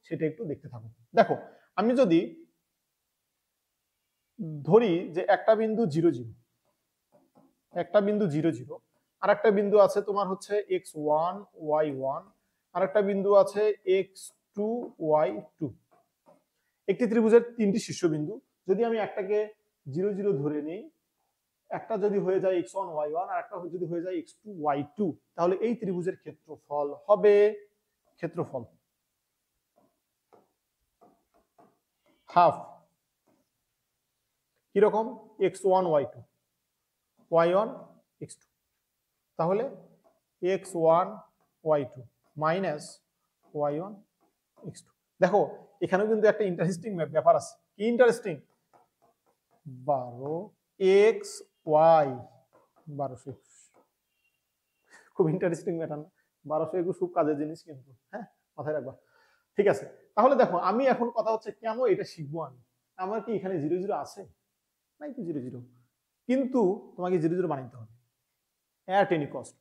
Speaker 1: সেটা একটু দেখতে থাকো। দেখো আমি যদি ধরি যে একটা বিন্দু 0 0, একটা বিন্দু 0 0, আর একটা বিন্দু আছে তোমার হচ্ছে x1 y1, আর একটা বিন্দু আছে x2 y2। একটি ত্রিভুজের 3টি শীর্ষবিন্দু, যদি আমি একটাকে 0 0 ধরে নিই, একটা যদি হয়ে যায় x1 y1 আর একটা যদি হয়ে যায় x2 y2, তাহলে এই ত্রিভুজের ক্ষেত্রফল হবে, ক্ষেত্রফল হাফ, কিরকম? x1 y2 y1 x2, তাহলে x1 y2 minus y1 x2। দেখো এখানেও কিন্তু একটা ইন্টারেস্টিং ব্যাপার আছে। কি ইন্টারেস্টিং? 12 x y 1221, খুব ইন্টারেস্টিং ব্যাপার না? 1221 খুব কাজের জিনিস কিন্তু, হ্যাঁ, মাথায় রাখবা। ঠিক আছে, তাহলে দেখো আমি এখন কথা হচ্ছে কেন এটা শিখবো আমি? আমার কি এখানে 0 0 আছে? নাই তো 0 0, কিন্তু তোমাকে 0 0 বানাইতে হবে অ্যাট এনি কস্ট।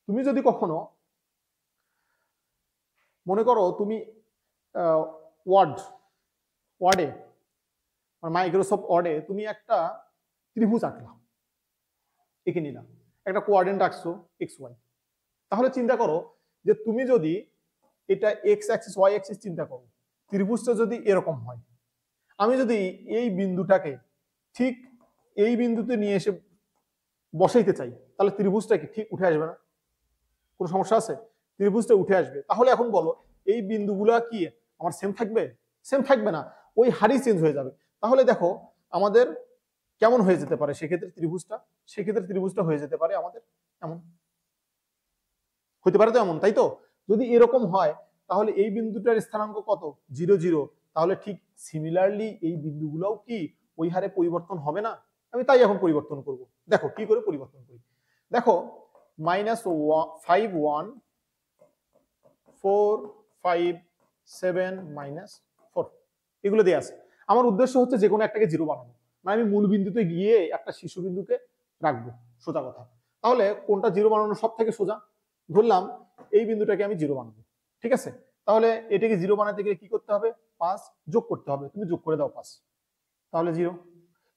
Speaker 1: তুমি যদি কখনো মনে করো তুমি ওয়ার্ডে মাইক্রোসফট ওয়ার্ডে তুমি একটা ত্রিভুজ আঁকলাম, এঁকে নিলাম, একটা কোঅর্ডিনেট আঁকছো XY। তাহলে চিন্তা করো যে তুমি যদি এটা এক্স অ্যাক্সিস ওয়াই অ্যাক্সিস চিন্তা করো, ত্রিভুজটা যদি এরকম হয়, আমি যদি এই বিন্দুটাকে ঠিক এই বিন্দুতে নিয়ে এসে বসাইতে চাই, তাহলে ত্রিভুজটা কি ঠিক উঠে আসবে না? কোনো সমস্যা আছে? ত্রিভুজটা উঠে আসবে। তাহলে এখন বলো এই বিন্দুগুলা কি আমার সেম থাকবে? সেম থাকবে না, ওই হারই চেঞ্জ হয়ে যাবে। তাহলে দেখো আমাদের কেমন হয়ে যেতে পারে সেক্ষেত্রে ত্রিভুজটা হয়ে যেতে পারে আমাদের এমন, হতে পারে তো এমন, তাই তো? যদি এরকম হয় তাহলে এই বিন্দুটার স্থানাঙ্ক কত? 0 0। তাহলে ঠিক সিমিলারলি এই বিন্দুগুলোও কি ওই হারে পরিবর্তন হবে না? আমি তাই এখন পরিবর্তন করব। দেখো কি করে পরিবর্তন করি। দেখো -5 1 4 5 7 -4 এগুলো দিয়ে আছে। আমার উদ্দেশ্য হচ্ছে যে কোনো একটাকে 0 বানানো, মানে আমি মূল বিন্দুতে গিয়ে একটা শীর্ষবিন্দুকে রাখবো, সোজা কথা। তাহলে কোনটা 0 বানানো সব থেকে সোজা? ধরলাম এই বিন্দুটাকে আমি 0 বানাবো, ঠিক আছে? তাহলে এটাকে 0 বানাতে গেলে কি করতে হবে? 5 যোগ করতে হবে। তুমি যোগ করে দাও 5, তাহলে 0।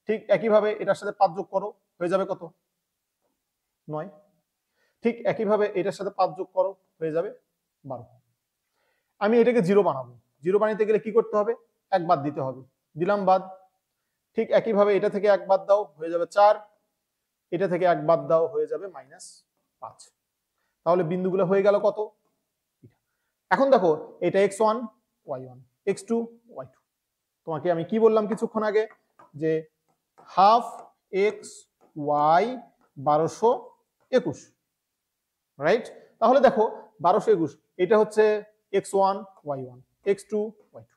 Speaker 1: ঠিক একইভাবে এটার সাথে 5 যোগ করো, হয়ে যাবে কত? 9। ঠিক একইভাবে এটার সাথে 5 যোগ করো, হয়ে যাবে 12। আমি এটাকে 0 বানাবো, 0 বানাতে গেলে কি করতে হবে? 1 বাদ দিতে হবে, দিলাম বাদ। ঠিক একইভাবে এটা থেকে 1 বাদ দাও, হয়ে যাবে 4। এটা থেকে 1 বাদ দাও, হয়ে যাবে -5। তাহলে বিন্দুগুলো হয়ে গেল কত? এখন দেখো এটা x1 y1 x2 y2। তোমাকে আমি কি বললাম কিছুক্ষণ আগে? যে হাফ এক্স ওয়াই 1221, রাইট? তাহলে দেখো 1221 এটা হচ্ছে x1 y1 x2 y2,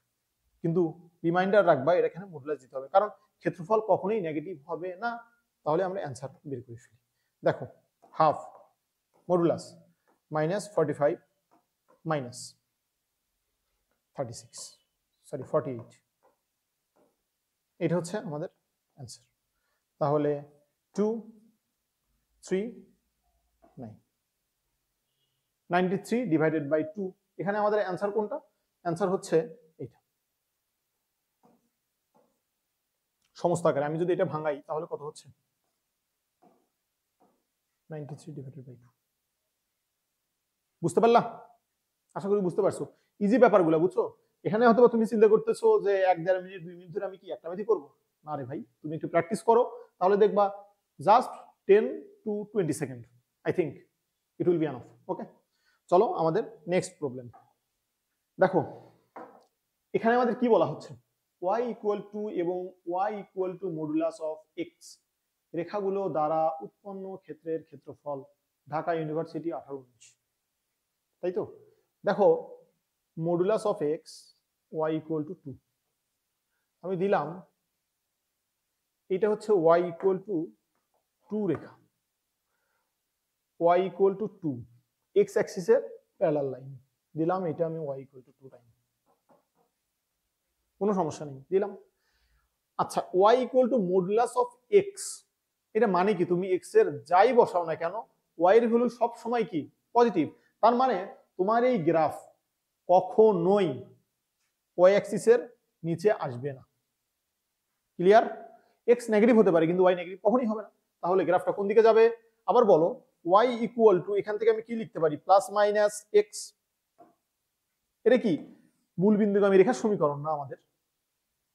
Speaker 1: কিন্তু রিমাইন্ডার রাখবা এটা এখানে মডুলাস দিতে হবে, কারণ ক্ষেত্রফল কখনোই নেগেটিভ হবে না। তাহলে আমরা অ্যান্সার বের করে ফেলি। দেখো হাফ মডুলাস -45 -36 সরি 48, এটা হচ্ছে আমাদের অ্যান্সার। তাহলে 2 3 9 93 ডিভাইডেড বাই 2। এখানে আমাদের অ্যান্সার কোনটা? অ্যান্সার হচ্ছে এইটা সমস্ত আকারে। আমি যদি এটা ভাঙাই তাহলে কত হচ্ছে? 93 ডিভাইডেড বাই 2। বুঝতে পারলা? আশা করি বুঝতে পারছো। ইজি ব্যাপারগুলো বুঝছো। এখানে হয়তো তুমি চিন্তা করতেছো যে 1-1.5 মিনিট 2 মিনিট ধরে আমি কি একটা ম্যাথই করবো। না রে ভাই, তুমি একটু প্র্যাকটিস করো, তাহলে দেখবা just 10 to 20 second, I think it will be enough. Okay, চলো আমাদের নেক্সট প্রবলেম দেখো। এখানে আমাদের কি বলা হচ্ছে? y ইকুয়াল টু এবং y equal to modulus of x রেখাগুলো দ্বারা উৎপন্ন ক্ষেত্রের ক্ষেত্রফল ঢাকা ইউনিভার্সিটি 18-19, তাই তো? দেখো modulus of X Y equal to 2, আমি দিলাম এটা হচ্ছে ওয়াই ইকুয়াল টু 2 রেখা, ওয়াই ইকুয়াল টু 2 এক্স অ্যাক্সিসের প্যারালাল লাইন দিলাম, এটা আমি ওয়াই ইকুয়াল টু 2 টাইম, কোনো সমস্যা নেই, দিলাম। আচ্ছা y equal to modulus of x, এটা মানে কি? তুমি এক্স এর যাই বসাও না কেন ওয়াই এর ভ্যালু সব সময় কি পজিটিভ। তার মানে তোমার এই গ্রাফ কখনোই ওয়াই অ্যাক্সিসের নিচে আসবে না। ক্লিয়ার? এক্স নেগেটিভ হতে পারে কিন্তু ওয়াই নেগেটিভ কখনই হবে না। তাহলে গ্রাফটা কোন দিকে যাবে? আবার বলো, ওয়াই ইকুয়াল টু এখান থেকে আমি কি লিখতে পারি? Plus minus x. এটা কি মূল বিন্দুগামী রেখার সমীকরণ না আমাদের?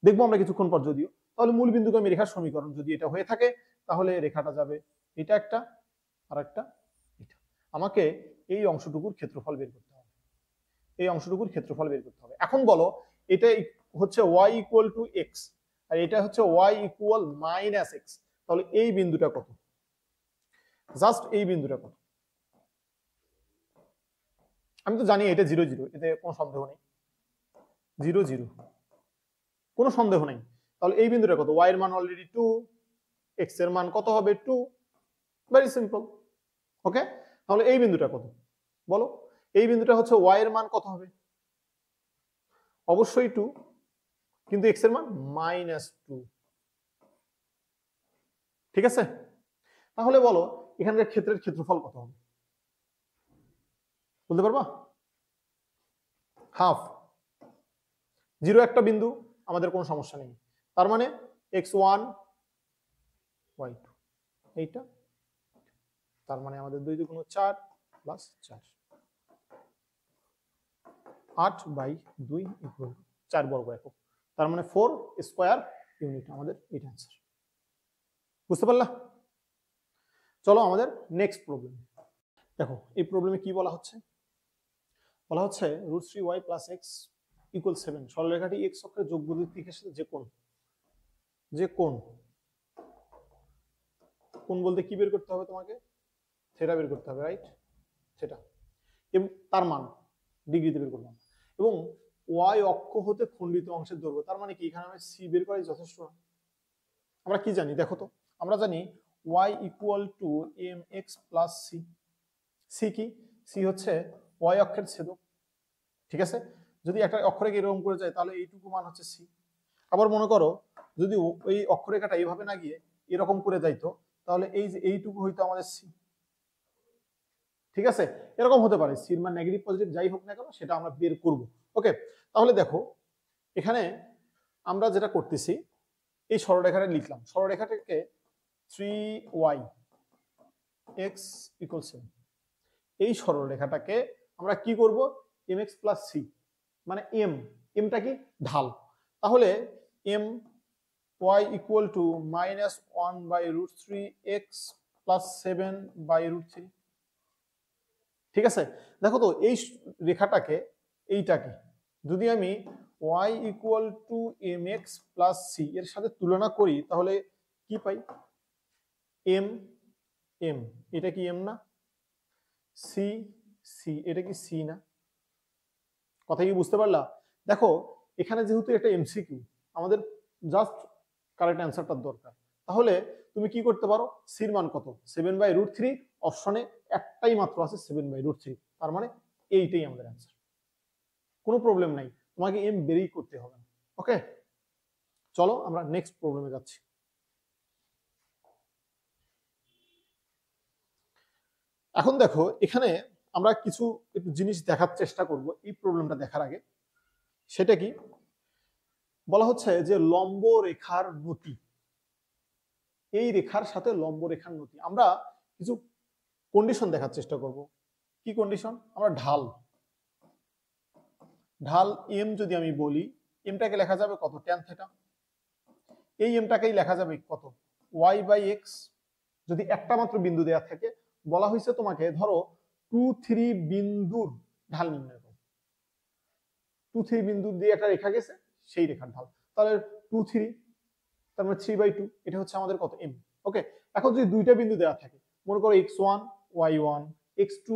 Speaker 1: দেখবো আমরা কিছুক্ষণ পর যদিও। তাহলে মূল বিন্দুগামী রেখার সমীকরণ যদি এটা হয়ে থাকে তাহলে রেখাটা যাবে এটা একটা আর একটা এটা। আমাকে এই অংশটুকুর ক্ষেত্রফল বের করতে হবে, এই অংশটুকুর ক্ষেত্রফল বের করতে হবে। এখন বলো এটা হচ্ছে y ইকুয়াল টু এক্স আর এটা হচ্ছে y ইকুয়াল মাইনাস এক্স, তাহলে এই বিন্দুটা কত? জাস্ট এই বিন্দুটা কত? আমি তো জানি এটা 0 0, এতে কোনো সন্দেহ নেই, 0 0, কোনো সন্দেহ নেই। তাহলে এই বিন্দুটা কত? y এর মান অলরেডি 2, x এর মান কত হবে? 2, ভেরি সিম্পল। ওকে, তাহলে এই বিন্দুটা কত বলো? এই বিন্দুটা হচ্ছে y এর মান কত হবে? অবশ্যই 2, কিন্তু x এর মান -2, ঠিক আছে? তাহলে বলো এখানকার ক্ষেত্রের ক্ষেত্রফল কত হবে? বলতে পারবা? হাফ। 0 একটা বিন্দু, আমাদের কোনো সমস্যা নেই। তার মানে x1 y2 এইটা, তার মানে আমাদের 2 2 4 প্লাস 4, 8/2 ইকুয়াল 4 বর্গ একক, তার মানে 4 স্কয়ার ইউনিট আমাদের এটা आंसर। বুঝতে পারলা? চলো আমাদের নেক্সট প্রবলেম দেখো। এই প্রবলেমে কি বলা হচ্ছে? বলা হচ্ছে √3y + x ইকুয়াল 7, সরলরেখাটি এক্স অক্ষের যোগ্য দিকের সাথে যে কোণ বলতে কি বের করতে হবে তোমাকে? থিটা বের করতে হবে, রাইট? থিটা, এবং তার মান ডিগ্রিতে বের করলাম। এবং ওয়াই অক্ষ হতে খণ্ডিত অংশের দৈর্ঘ্য, তার মানে কি এখানে আমি সি বের করাই যথেষ্ট। আমরা কি জানি দেখো তো, আমরা জানি y equal to M X plus C. C কি? সি হচ্ছে ওয়াই অক্ষের ছেদক, ঠিক আছে? যদি একটা অক্ষরেখা এরকম করে যায় তাহলে এইটুকু মান হচ্ছে সি। আবার মনে করো যদি ওই অক্ষরেখাটা এইভাবে না গিয়ে এরকম করে যাইতো তাহলে এই যে এইটুকু হইতো আমাদের সি, ঠিক আছে? এরকম হতে পারে, সির মান নেগেটিভ পজিটিভ যাই হোক না কেন সেটা আমরা বের করব। ওকে, তাহলে দেখো এখানে আমরা যেটা করতেছি, এই সরলরেখাটা লিখলাম, সরলরেখাটাকে 3y x ইকুয়াল 7, এই সরলরেখাটাকে আমরা কি করব? mx প্লাস c, মানে এমটা কি? ঢাল। তাহলে m y equal two -1/√3x plus 7/√3, ঠিক আছে? দেখো তো এই রেখাটাকে, এইটাকে যদি আমি y equal two mx plus c এর সাথে তুলনা করি তাহলে কি পাই? m, এটা কি m না? c, এটা কি c না? কথা কি বুঝতে পারলা? দেখো এখানে যেহেতু একটা এমসিকিউ, আমাদের জাস্ট কারেক্ট অ্যান্সারটার দরকার। তাহলে তুমি কি করতে পারো? সির মান কত? 7/√3, অপশনে একটাই মাত্র আছে 7/√3, তার মানে এইটাই আমাদের অ্যান্সার। কোনো প্রবলেম নাই, তোমাকে এম বেরই করতে হবে না। ওকে, চলো আমরা নেক্সট প্রবলেমে যাচ্ছি। এখন দেখো এখানে আমরা কিছু একটু জিনিস দেখার চেষ্টা করব এই প্রবলেমটা দেখার আগে। সেটা কি বলা হচ্ছে যে লম্ব রেখার নতি, এই রেখার সাথে লম্ব রেখার নতি, আমরা কিছু কন্ডিশন দেখার চেষ্টা করব। কি কন্ডিশন? আমরা ঢাল এম যদি আমি বলি, এমটাকে লেখা যাবে কত? Tan theta. এই এমটাকেই লেখা যাবে কত? y/x। যদি একটা মাত্র বিন্দু দেওয়া থাকে, বলা হয়েছে তোমাকে ধরো 2-3 বিন্দুর ঢাল নির্ণয় করো। 2-3 বিন্দু দিয়ে একটা রেখা গেছে, সেই রেখার ঢাল, তাহলে 2-3, তার মানে 3/2, এটা হচ্ছে আমাদের কত? এম। ওকে, এখন যদি দুইটা বিন্দু দেওয়া থাকে, মনে করো x1 y1 x2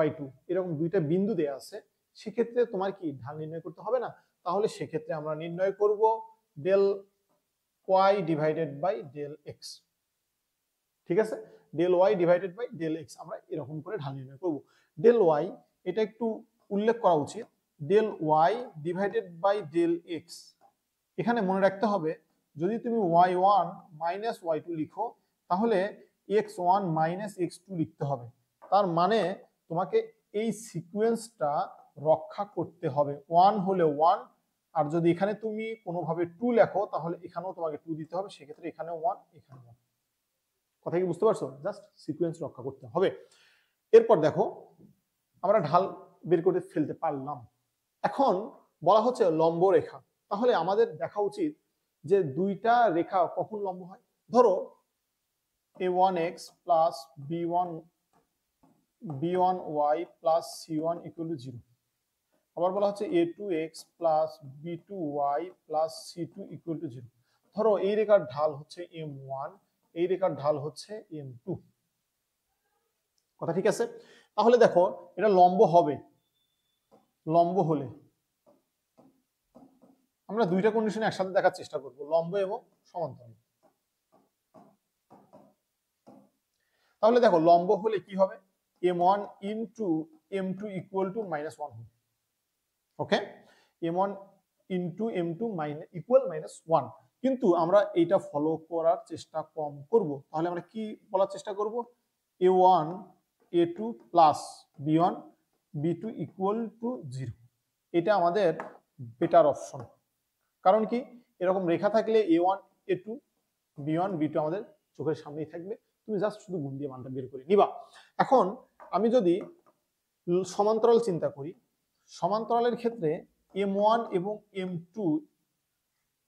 Speaker 1: y2, এরকম দুইটা বিন্দু দেওয়া আছে, সেক্ষেত্রে তোমার কি ঢাল নির্ণয় করতে হবে না? তাহলে সেক্ষেত্রে আমরা নির্ণয় করব del y divided by del x, ঠিক আছে? Del y divided by del x, আমরা এরকম করে ঢাল নির্ণয় করব। ডেল y, এটা একটু উল্লেখ করা উচিত, del y divided by del x, এখানে মনে রাখতে হবে যদি তুমি y1 মাইনাস y2 লিখো তাহলে x1 মাইনাস x2 লিখতে হবে। তার মানে তোমাকে এই সিকোয়েন্সটা রক্ষা করতে হবে। 1 হলে 1, আর যদি এখানে তুমি কোনোভাবে 2 লেখো তাহলে এখানেও তোমাকে 2 দিতে হবে, সেক্ষেত্রে এখানে 1 এখানে 1। কথা কি বুঝতে পারছো? জাস্ট সিকোয়েন্স রক্ষা করতে হবে। এরপর দেখো আমরা ঢাল বের করে ফেলতে পারলাম। এখন বলা হচ্ছে লম্ব রেখা, তাহলে আমাদের দেখা উচিত যে দুইটা রেখা কখন লম্ব হয়। ধরো a1x plus b1y plus c1 equal to 0। আবার বলা হচ্ছে a2x plus b2y plus c2 equal to 0। ধরো এই রেখার ঢাল হচ্ছে m1, এই রেখার ঢাল হচ্ছে m2। কথা ঠিক আছে? তাহলে দেখো এটা লম্ব হবে, লম্ব হলে আমরা দুইটা কন্ডিশন একসাথে দেখার চেষ্টা করব, লম্ব এবং সমান্তরাল। তাহলে দেখো লম্ব হলে কি হবে? m1 into m2 equal to -1 হবে। ওকে, m1 ইনটু m2 ইকুয়াল -1, কিন্তু আমরা এইটা ফলো করার চেষ্টা কম করব। তাহলে আমরা কি বলার চেষ্টা করব? a1 a2 plus b1 b2 equal two 0, এটা আমাদের বেটার অপশন। কারণ কি, এরকম রেখা থাকলে a1 a2 b1 b2 আমাদের চোখের সামনেই থাকবে, তুমি জাস্ট শুধু গুণ দিয়ে মানটা বের করে নিবা। এখন আমি যদি সমান্তরাল চিন্তা করি, সমান্তরালের ক্ষেত্রে m1 এবং m2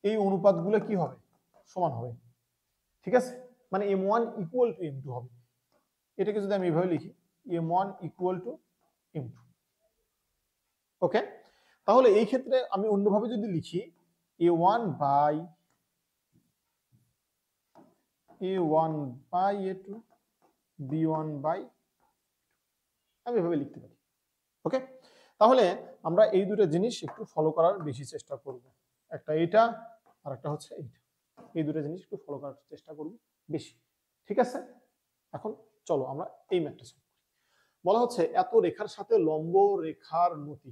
Speaker 1: এই অনুপাতগুলো কি হবে? সমান হবে, ঠিক আছে? মানে m1 ইকুয়াল টু m2 হবে। এটাকে যদি আমি এভাবে লিখি m1 ইকুয়াল টু m2, ওকে? তাহলে এই ক্ষেত্রে আমি অন্যভাবে যদি লিখি a1 by a2 b1 by, আমি এভাবে লিখতে পারি। ওকে, তাহলে আমরা এই দুটো জিনিস একটু ফলো করার বেশি চেষ্টা করব, একটা এটা আর একটা হচ্ছে এইটা, এই দুটো জিনিস একটু ফলো করার চেষ্টা করব বেশি। ঠিক আছে, এখন চলো আমরা এই ম্যাথটা সলভ করি। বলা হচ্ছে এত রেখার সাথে লম্ব রেখার নতি,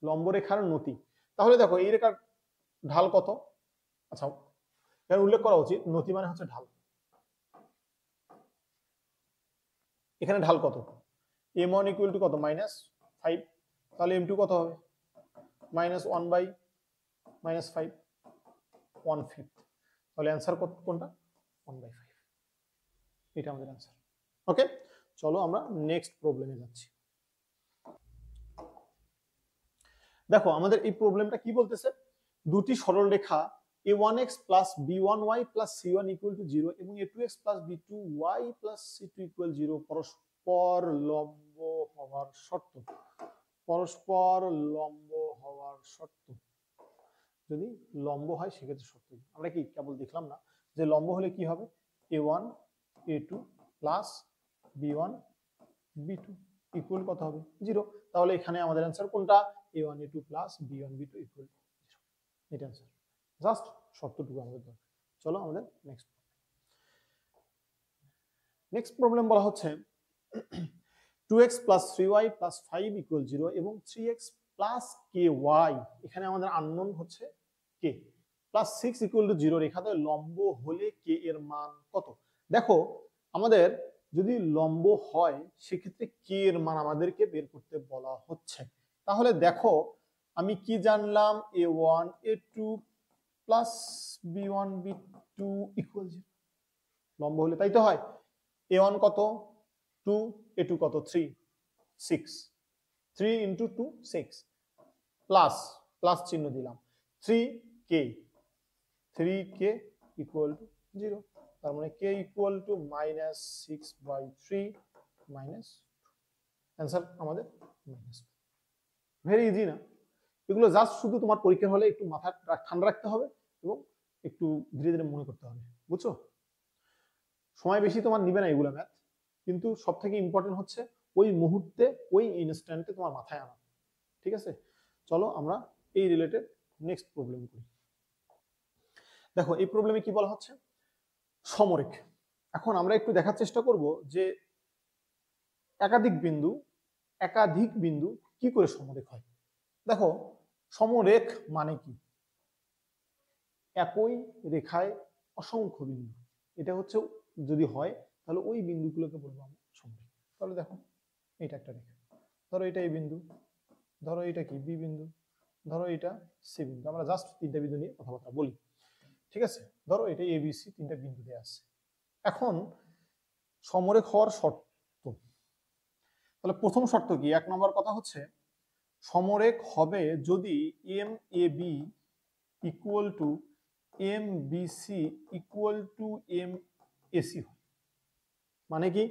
Speaker 1: লম্ব রেখার নতি। তাহলে দেখো এই রেখার ঢাল কত? আচ্ছা, এখানে উল্লেখ করা উচিত নতি মানে হচ্ছে ঢাল। এখানে ঢাল কত? m1 ইকুয়াল টু কত? -5। তাহলে m2 কত হবে? -1 বাই -5, 1/5। তাহলে অ্যান্সার কোনটা? 1/5। এটা আমাদের অ্যান্সার। ওকে, চলো আমরা নেক্সট প্রবলেমে যাচ্ছি। দেখো আমাদের এই প্রবলেমটা কি বলতেছে, দুটি সরল রেখা a1x plus b1y plus c1 equal to 0 এবং a2x plus b2y plus c2 equal 0 পরস্পর লম্ব হওয়ার শর্ত, পরস্পর লম্ব হওয়ার শর্ত। যদি লম্ব হয় সেক্ষেত্রে শর্ত কি? আমরা কি কেবল দেখলাম না যে লম্ব হলে কি হবে? a1 a2 plus b1 b2 equal কত হবে? 0। তাহলে এখানে আমাদের অ্যান্সার কোনটা? a1 a2 plus b1 b2 equal 0। এটা অ্যান্সার, জাস্ট শর্তটুকু আমাদের দরকার। চলো আমাদের নেক্সট প্রবলেম বলা হচ্ছে 2x plus 3y plus 5 equal 0 এবং 3x প্লাস ky, এখানে আমাদের আননোন হচ্ছে k, প্লাস 6 ইকুয়াল টু 0 রেখাতে লম্ব হলে k এর মান কত? দেখো আমাদের যদি লম্ব হয় সেক্ষেত্রে k এর মান আমাদেরকে বের করতে বলা হচ্ছে। তাহলে দেখো আমি কি জানলাম? a1 a2 plus b1 b2 equal 0, লম্ব হলে, তাই তো হয়। a1 কত? 2, a2 কত? 3, 6, 3 ইন্টু 2 6, প্লাস প্লাস চিহ্ন দিলাম 3k, 3k ইকুয়াল টু 0। তার মানে k equal to -6/3 minus, answer আমাদের মাইনাস। ভেরি ইজি না? এগুলো জাস্ট শুধু তোমার পরীক্ষা হলে একটু মাথা ঠান্ডা রাখতে হবে এবং একটু ধীরে ধীরে মনে করতে হবে, বুঝছো? সময় বেশি তোমার নিবে না এগুলো ম্যাথ, কিন্তু সব থেকে ইম্পর্টেন্ট হচ্ছে ওই মুহূর্তে ওই ইনস্ট্যান্টে তোমার মাথায় আনা। ঠিক আছে, চলো আমরা এই রিলেটেড নেক্সট প্রবলেম করি। দেখো এই প্রবলেমে কি বলা হচ্ছে? সমরেখ। এখন আমরা একটু দেখার চেষ্টা করব যে একাধিক বিন্দু কি করে সমরেখ হয়। দেখো সমরেখ মানে কি? একই রেখায় অসংখ্য বিন্দু, এটা হচ্ছে যদি হয় তাহলে ওই বিন্দুগুলোকে বলবো আমরা সমরেখ। তাহলে দেখো এটা একটা রেখা, ধরো এটা এই বিন্দু, ধরো এটা কি বি বিন্দু, ধরো এটা সি বিন্দু। আমরা জাস্ট তিনটা বিন্দু নিয়ে কথাবার্তা বলি, ঠিক আছে? ধরো এটা এ বি সি তিনটা বিন্দু দেওয়া আছে। এখন সমরেখ হওয়ার শর্ত, তাহলে প্রথম শর্ত কি? 1 নম্বর কথা হচ্ছে সমরেখ হবে যদি m A B equal to m B C equal to m AC হয়। মানে কি?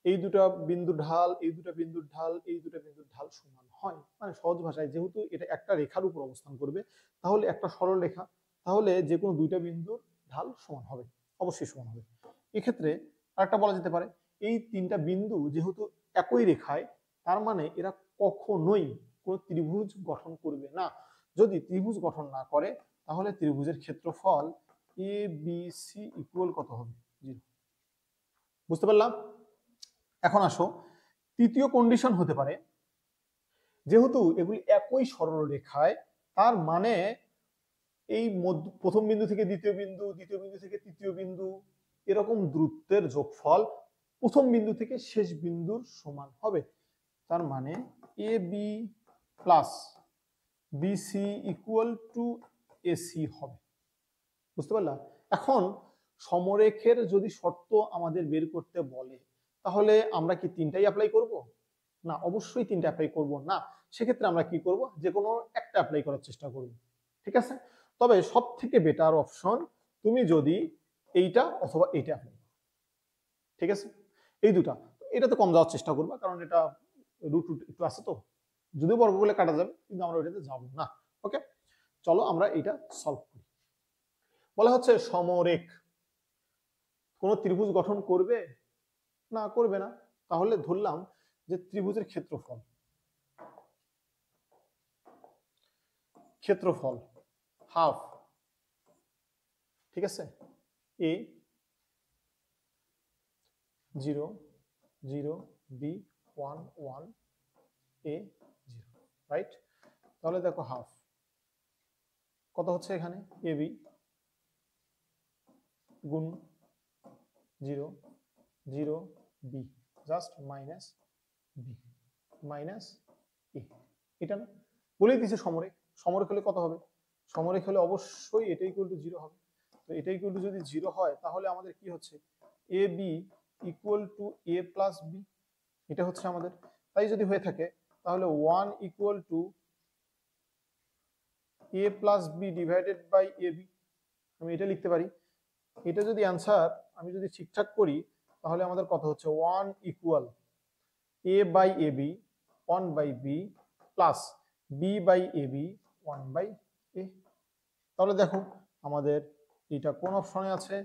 Speaker 1: এই দুটো বিন্দুর ঢাল, এই দুটো বিন্দুর ঢাল, এই দুটো বিন্দুর ঢাল সমান হয়। মানে সহজ ভাষায় যেহেতু এটা একটা রেখার উপর অবস্থান করবে, তাহলে একটা সরল রেখা, তাহলে যে কোনো দুইটা বিন্দুর ঢাল সমান হবে, অবশ্যই সমান হবে। এক্ষেত্রে আরেকটা বলা যেতে পারে এই তিনটা বিন্দু যেহেতু একই রেখায়, তার মানে এরা কখনোই কোনো ত্রিভুজ গঠন করবে না। যদি ত্রিভুজ গঠন না করে তাহলে ত্রিভুজের ক্ষেত্রফল এ বি সি ইকুয়াল কত হবে? 0। বুঝতে পারলাম? এখন আসো তৃতীয় কন্ডিশন হতে পারে যেহেতু এগুলি একই সরল রেখায়, তার মানে এই প্রথম বিন্দু থেকে দ্বিতীয় বিন্দু, দ্বিতীয় বিন্দু থেকে তৃতীয় বিন্দু, এরকম দূরত্বের যোগফল প্রথম বিন্দু থেকে শেষ বিন্দুর সমান হবে। তার মানে A B plus BC equal to AC হবে। বুঝতে পারলাম? এখন সমরেখের যদি শর্ত আমাদের বের করতে বলে তাহলে আমরা কি তিনটাই অ্যাপ্লাই করব? না, অবশ্যই তিনটা অ্যাপ্লাই করব না। সেক্ষেত্রে আমরা কি করব? যে কোনো একটা অ্যাপ্লাই করার চেষ্টা করব, ঠিক আছে? তবে সব থেকে বেটার অপশন তুমি যদি এইটা অথবা এইটা অ্যাপ্লাই করো, ঠিক আছে? এই দুটা, এটাতে কম যাওয়ার চেষ্টা করবা কারণ এটা রুট একটু আছে তো, যদিও বর্গগুলো কাটা যাবে কিন্তু আমরা ওইটাতে যাব না। ওকে, চলো আমরা এটা সলভ করি। বলা হচ্ছে সমরেখ কোন ত্রিভুজ গঠন করবে না, করবে না। তাহলে ধরলাম যে ত্রিভুজের ক্ষেত্রফল হাফ, ঠিক আছে, এ 0 0 বি 1 1 এ 0, রাইট? তাহলে দেখো হাফ কত হচ্ছে এখানে, এ বি গুণ 0 0 B just minus B minus A, এটা না বলেই দিয়েছে সমরেখ। সমরেখ হলে কত হবে? সমরেখ হলে অবশ্যই এটা ইকুয়াল টু 0 হবে। তো এটা ইকুয়াল টু যদি 0 হয় তাহলে আমাদের কি হচ্ছে, A B equal to A plus B, এটা হচ্ছে আমাদের। তাই যদি হয়ে থাকে তাহলে 1 equal to A plus B divided by A B, আমি এটা লিখতে পারি। এটা যদি অ্যান্সার আমি যদি ঠিকঠাক করি তাহলে আমাদের কত হচ্ছে, 1 equal A by A B 1 by B plus B by A B 1 by A. তাহলে দেখো আমাদের এটা কোন অপশনে আছে,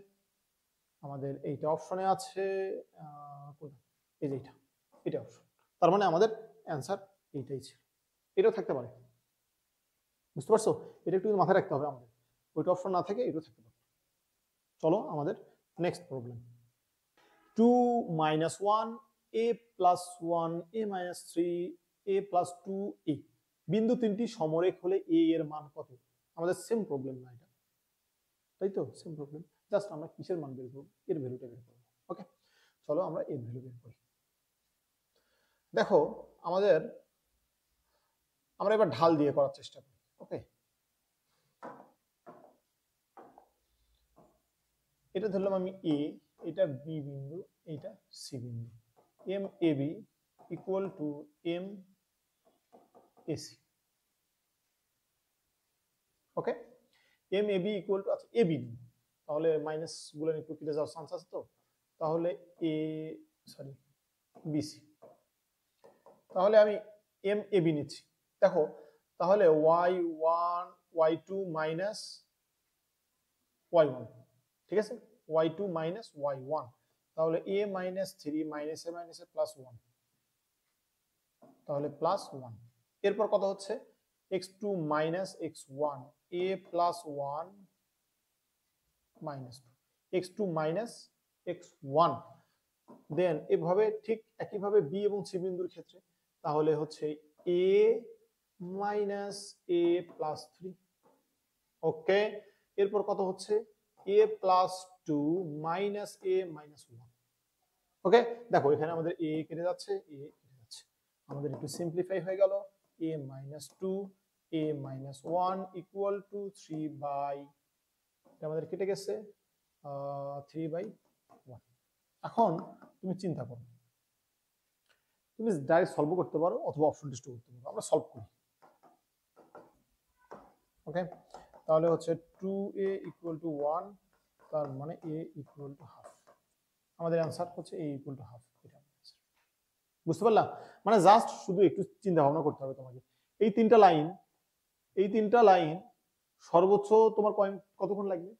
Speaker 1: আমাদের এইটা অপশনে আছে, এই যে এটা অপশন। তার মানে আমাদের অ্যান্সার এইটাই ছিল। এটাও থাকতে পারে, বুঝতে পারছো? এটা একটু মাথায় রাখতে হবে আমাদের, ওইটা অপশন না থাকে এটাও থাকতে পারে। চলো আমাদের next problem. 2 minus 1 a plus 1 a minus 3 a plus 2 a, বিন্দু তিনটি সমরেখ হলে a এর মান কত? আমাদের সেম প্রবলেম না এটা, তাই তো? সেম প্রবলেম, জাস্ট আমরা কিসের মান বের করব, এর ভ্যালুটা বের করব। ওকে, চলো আমরা এর ভ্যালু বের করি। দেখো আমরা এবার ঢাল দিয়ে করার চেষ্টা করি। ওকে, এটা ধরলাম আমি এ, এটা বি বিন্দু, এটা সি বিন্দু। M A B equal to m AC. Okay, m A B equal to, আচ্ছা এ বি, তাহলে মাইনাস গুলো একটু কেটে যাওয়ার চান্স আছে তো, তাহলে এ সরি বিসি, তাহলে আমি এম এ বি নিচ্ছি। দেখো তাহলে y1 y2 মাইনাস y1, ঠিক আছে, y2 মাইনাস y1, তাহলে a minus 3 minus a minus a plus 1, তাহলে প্লাস 1। এরপর কত হচ্ছে, x2 minus x1 a plus 1 minus 2, x2 minus x1। দেন এভাবে ঠিক একইভাবে বি এবং সি বিন্দুর ক্ষেত্রে তাহলে হচ্ছে a মাইনাস a প্লাস 3। ওকে, এরপর কত হচ্ছে, a plus 2 minus a minus 1। ওকে, দেখো এখানে আমাদের a কেটে যাচ্ছে, a কেটে যাচ্ছে, আমাদের একটু সিম্পলিফাই হয়ে গেল। a minus 2 a minus 1 equal to 3 by, আমাদের কেটে গেছে 3/1। এখন তুমি চিন্তা করো, তুমি ডাইরেক্ট সলভ করতে পারো অথবা অপশন টেস্ট করতে পারো। আমরা সলভ করি। ওকে, তাহলে হচ্ছে 2a ইকুয়াল টু 1, তার মানে a ইকুয়াল টু হাফ। আমাদের অ্যান্সার হচ্ছে a ইকুয়াল টু হাফ। এটা বুঝতে পারলাম? মানে জাস্ট শুধু একটু চিন্তা ভাবনা করতে হবে তোমাকে। এই তিনটা লাইন সর্বোচ্চ তোমার কতক্ষণ লাগবে?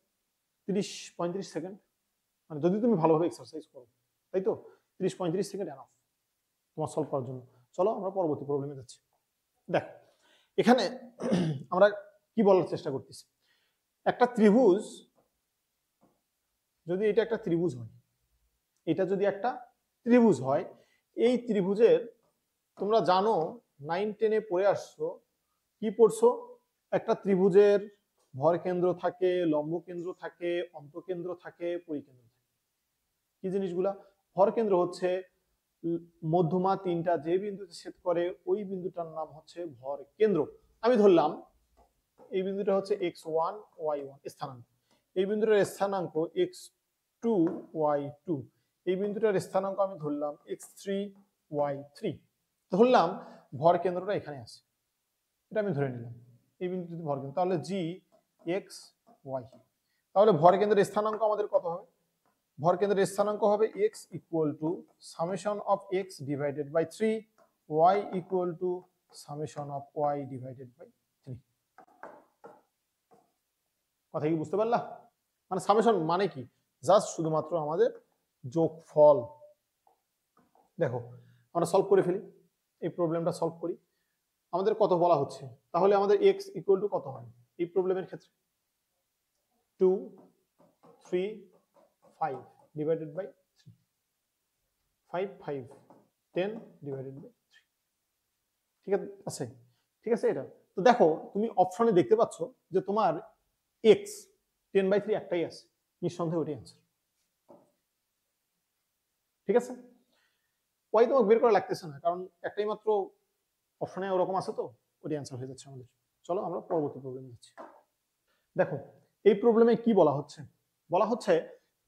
Speaker 1: 30-35 সেকেন্ড, মানে যদি তুমি ভালোভাবে এক্সারসাইজ করো, তাই তো? 30-35 সেকেন্ড এনাফ তোমার সলভ করার জন্য। চলো আমরা পরবর্তী প্রবলেমে যাচ্ছি। দেখ এখানে আমরা কি বলার চেষ্টা করতেছি, একটা ত্রিভুজ, যদি এটা একটা ত্রিভুজ হয়, এটা যদি একটা ত্রিভুজ হয়, এই ত্রিভুজের তোমরা জানো 9-10-এ পড়ে আসছো, কি পড়ছো, একটা ত্রিভুজের ভর কেন্দ্র থাকে, লম্ব কেন্দ্র থাকে, অন্তঃকেন্দ্র থাকে, পরিকেন্দ্র থাকে। কি জিনিসগুলা? ভর কেন্দ্র হচ্ছে মধ্যমা তিনটা যে বিন্দুতে ছেদ করে ওই বিন্দুটার নাম হচ্ছে ভর কেন্দ্র। আমি ধরলাম এই বিন্দুটা হচ্ছে x1 y1 স্থানাঙ্ক, এই বিন্দুটার স্থানাঙ্ক x2 y2, এই বিন্দুটার স্থানাঙ্ক আমি ধরলাম x3 y3। ধরলাম ভর কেন্দ্রটা এখানে আছে, এটা আমি ধরে নিলাম এই বিন্দুতে ভর কেন্দ্র, তাহলে g x y। তাহলে ভর কেন্দ্রের স্থানাঙ্ক আমাদের কত হবে? ভর কেন্দ্রের স্থানাঙ্ক হবে x equal to summation of x divided by 3, y equal to summation of y divided by 3। কথা কি বুঝতে পারলা? মানে সামেশন মানে কি, জাস্ট শুধুমাত্র আমাদের যোগফল। দেখো আমরা সলভ করে ফেলি, এই প্রবলেমটা সলভ করি। আমাদের কত বলা হচ্ছে, তাহলে আমাদের x ইকুয়াল টু কত হয় এই প্রবলেমের ক্ষেত্রে? 2 3 5 ডিভাইডেড বাই 3, 5 5 10 ডিভাইডেড বাই 3। ঠিক আছে, ঠিক আছে। এটা তো দেখো তুমি অপশনে দেখতে পাচ্ছ যে তোমার x 10/3 একটাই আছে, নিঃসন্দেহে ওটাই आंसर। ঠিক আছে, ওয়াই তোমাকে বের করা লাগতেছে না, কারণ একটাই মাত্র অপশনে ওরকম আছে, তো ওটাই आंसर হয়ে যাচ্ছে আমাদের। চলো আমরা পরবর্তী প্রবলেমে যাচ্ছি। দেখো এই প্রবলেমে কি বলা হচ্ছে, বলা হচ্ছে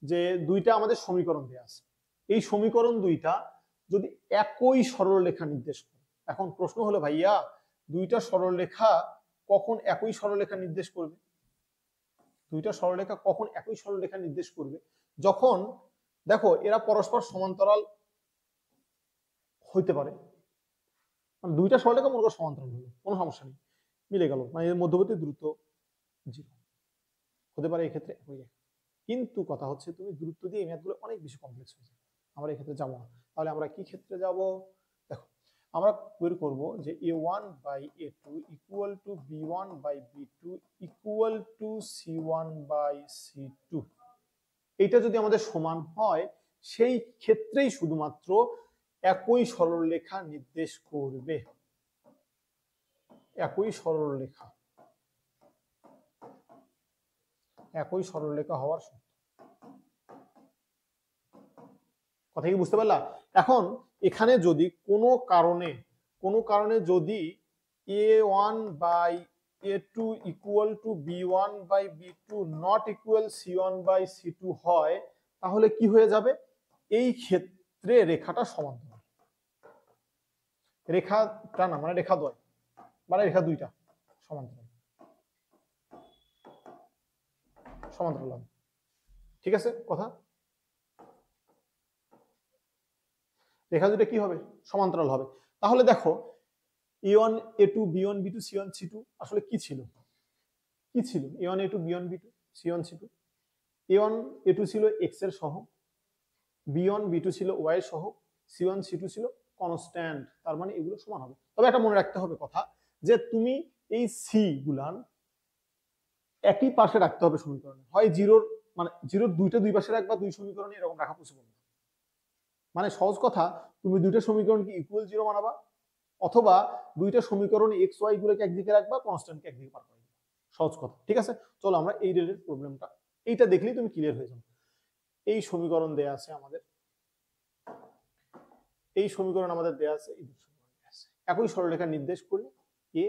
Speaker 1: যে দুইটা আমাদের সমীকরণ দেয়া আছে, এই সমীকরণ দুইটা যদি একই সরলরেখা নির্দেশ করে। এখন প্রশ্ন হলো ভাইয়া দুইটা সরলরেখা কখন একই সরলরেখা নির্দেশ করবে? দুইটা সরলরেখা কখন একই সরলরেখা নির্দেশ করবে? যখন দেখো এরা পরস্পর সমান্তরাল হইতে পারে, মানে দুইটা সরলরেখা মনে করো সমান্তরাল হলো, কোনো সমস্যা নেই, মিলে গেল, মানে এর মধ্যবর্তী দূরত্ব 0 হতে পারে এই ক্ষেত্রে একই রেখা। কিন্তু কথা হচ্ছে তুমি দূরত্ব দিয়ে এই ম্যাথগুলো অনেক বেশি কমপ্লেক্স হয়ে যাবে, আমরা এই ক্ষেত্রে যাবো না। তাহলে আমরা কি ক্ষেত্রে যাব? দেখো আমরা বের করব যে a1 by a2 equal to b1 by b2 equal to c1 by c2। এটা যদি আমাদের সমান হয় সেই ক্ষেত্রেই শুধুমাত্র একই সরলরেখা নির্দেশ করবে, একই সরলরেখা, একই সরলরেখা হওয়ার শর্ত। কথা কি বুঝতে পারলা? এখন এখানে যদি কোনো কারণে যদি a1 by a2 equal to b1 by b2 not equal c1 by c2 হয়, তাহলে কি হয়ে যাবে? এই ক্ষেত্রে রেখাটা সমান্তরাল, রেখাটা না মানে রেখা দ্বয় মানে রেখা দুইটা সমান্তরাল, সমান্তরাল হবে। ঠিক আছে কথা, রেখা দুটো কি হবে? সমান্তরাল হবে। তাহলে দেখো a1 a2 b1 b2 c1 c2 আসলে কি ছিল, কি ছিল? a1 a2 b1 b2 c1 c2। a1 a2 ছিল x এর সহগ, b1 b2 ছিল y এর সহগ, c1 c2 ছিল কনস্ট্যান্ট, তার মানে এগুলো সমান হবে। তবে একটা মনে রাখতে হবে কথা, যে তুমি এই সি গুলান একই পাশে রাখতে হবে সমীকরণে, হয় জিরোর মানে জিরোর দুইটা দুই পাশে রাখবা, দুই সমীকরণে এরকম রাখা পসিবল না। মানে সহজ কথা, তুমি দুইটা সমীকরণকে ইকুয়াল জিরো বানাবা, অথবা দুইটা সমীকরণে এক্স ওয়াই গুলোকে একদিকে রাখবা, কনস্ট্যান্টকে একদিকে পার করে দিবা। সহজ কথা, ঠিক আছে। চলো আমরা এই রিলেটেড প্রবলেমটা, এইটা দেখলেই তুমি ক্লিয়ার হয়ে যাবে। এই সমীকরণ দেয়া আছে আমাদের, এই সমীকরণ আমাদের দেয়া আছে, এই দুটো সমীকরণ দেয়া আছে, একই সরলরেখা নির্দেশ করলে এ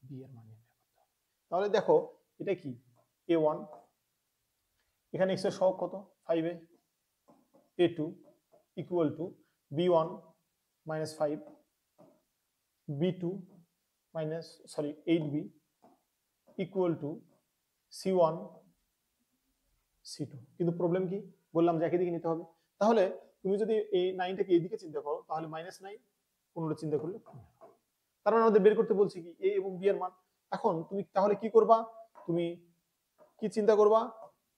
Speaker 1: বি এর মান নির্ণয় করতে হবে। তাহলে দেখো এটা কি a1, এখানে x এর সহগ কত 5a, a2 equal to b1 minus 5, b2 minus 8b equal to c1 c2। কিন্তু প্রবলেম কি বললাম যে একই দিকে নিতে হবে। তাহলে তুমি যদি এই 9টাকে এইদিকে চিন্তা করো তাহলে -9, কোনটা চিন্তা করলে, তার মানে আমাদের বের করতে বলছি কি a এবং b এর মান। এখন তুমি তাহলে কি করবা, তুমি কি চিন্তা করবা,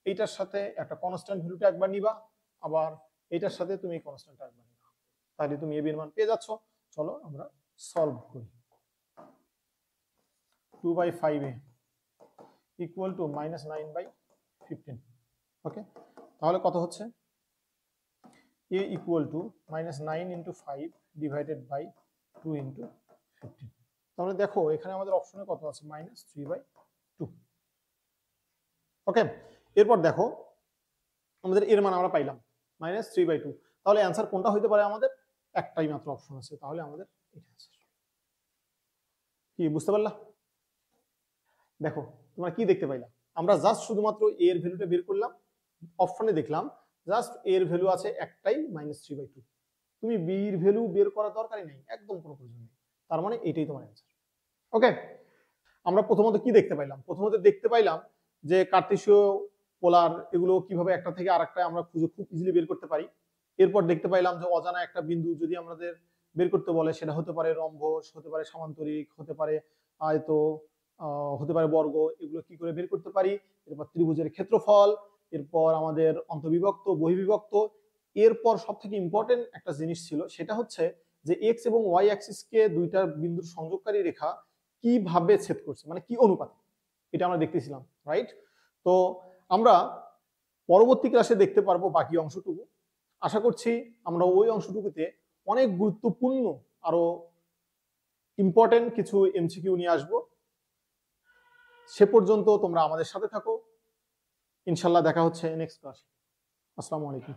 Speaker 1: এইটার সাথে একটা কনস্ট্যান্ট ভ্যালুটা একবার নিবা, আবার এইটার সাথে তুমি কনস্ট্যান্টটা একবার নিবা, তাহলে তুমি a b এর মান পেয়ে যাচ্ছ। চলো আমরা সলভ করি। 2/5a equal to -9/15। ওকে, তাহলে কত হচ্ছে? a equal to -9 into 5 divided by 2 into 15। তাহলে দেখো এখানে আমাদের অপশনে কত আছে? -3/2। ওকে, এরপর দেখো আমাদের এর মান আমরা পাইলাম -3/2। তাহলে অ্যান্সার কোনটা হইতে পারে? আমাদের একটাই মাত্র অপশন আছে, তাহলে আমাদের এটা আছে। কি বুঝতে পারলা? দেখো তোমরা কি দেখতে পাইলা? আমরা জাস্ট শুধুমাত্র a এর ভ্যালুটা বের করলাম, অপশনে দেখলাম জাস্ট a এর ভ্যালু আছে একটাই -3/2। তুমি b এর ভ্যালু বের করার দরকারই নেই, একদম কোনো প্রয়োজন নেই। তার মানে এটাই তোমার অ্যান্সার। ওকে, আমরা প্রথমত কি দেখতে পাইলাম? প্রথমত দেখতে পাইলাম যে কার্টেসীয় পোলার এগুলো কিভাবে একটা থেকে আরেকটা আমরা খুব ইজিলি বের করতে পারি। এরপর দেখতে পাইলাম যে অজানা একটা বিন্দু যদি আমাদের বের করতে বলে, সেটা হতে পারে রম্বস, হতে পারে সামান্তরিক, হতে পারে আয়ত, হতে পারে বর্গ, এগুলো কি করে বের করতে পারি। এরপর ত্রিভুজের ক্ষেত্রফল, এরপর আমাদের অন্তর্বিভক্ত, বহির্বিভক্ত। এরপর সব থেকে ইম্পর্টেন্ট একটা জিনিস ছিল, সেটা হচ্ছে যে এক্স এবং ওয়াই অ্যাক্সিসকে দুইটা বিন্দুর সংযোগকারী রেখা কিভাবে ছেদ করছে, মানে কি অনুপাতে, এটা আমরা দেখতেছিলাম, রাইট। তো আমরা পরবর্তী ক্লাসে দেখতে পারবো বাকি অংশটুকু। আশা করছি আমরা ওই অংশটুকুতে অনেক গুরুত্বপূর্ণ আরো ইম্পর্টেন্ট কিছু এমসিকিউ নিয়ে আসবো। সে পর্যন্ত তোমরা আমাদের সাথে থাকো। ইনশাল্লাহ দেখা হচ্ছে নেক্সট ক্লাসে। আসসালামু আলাইকুম।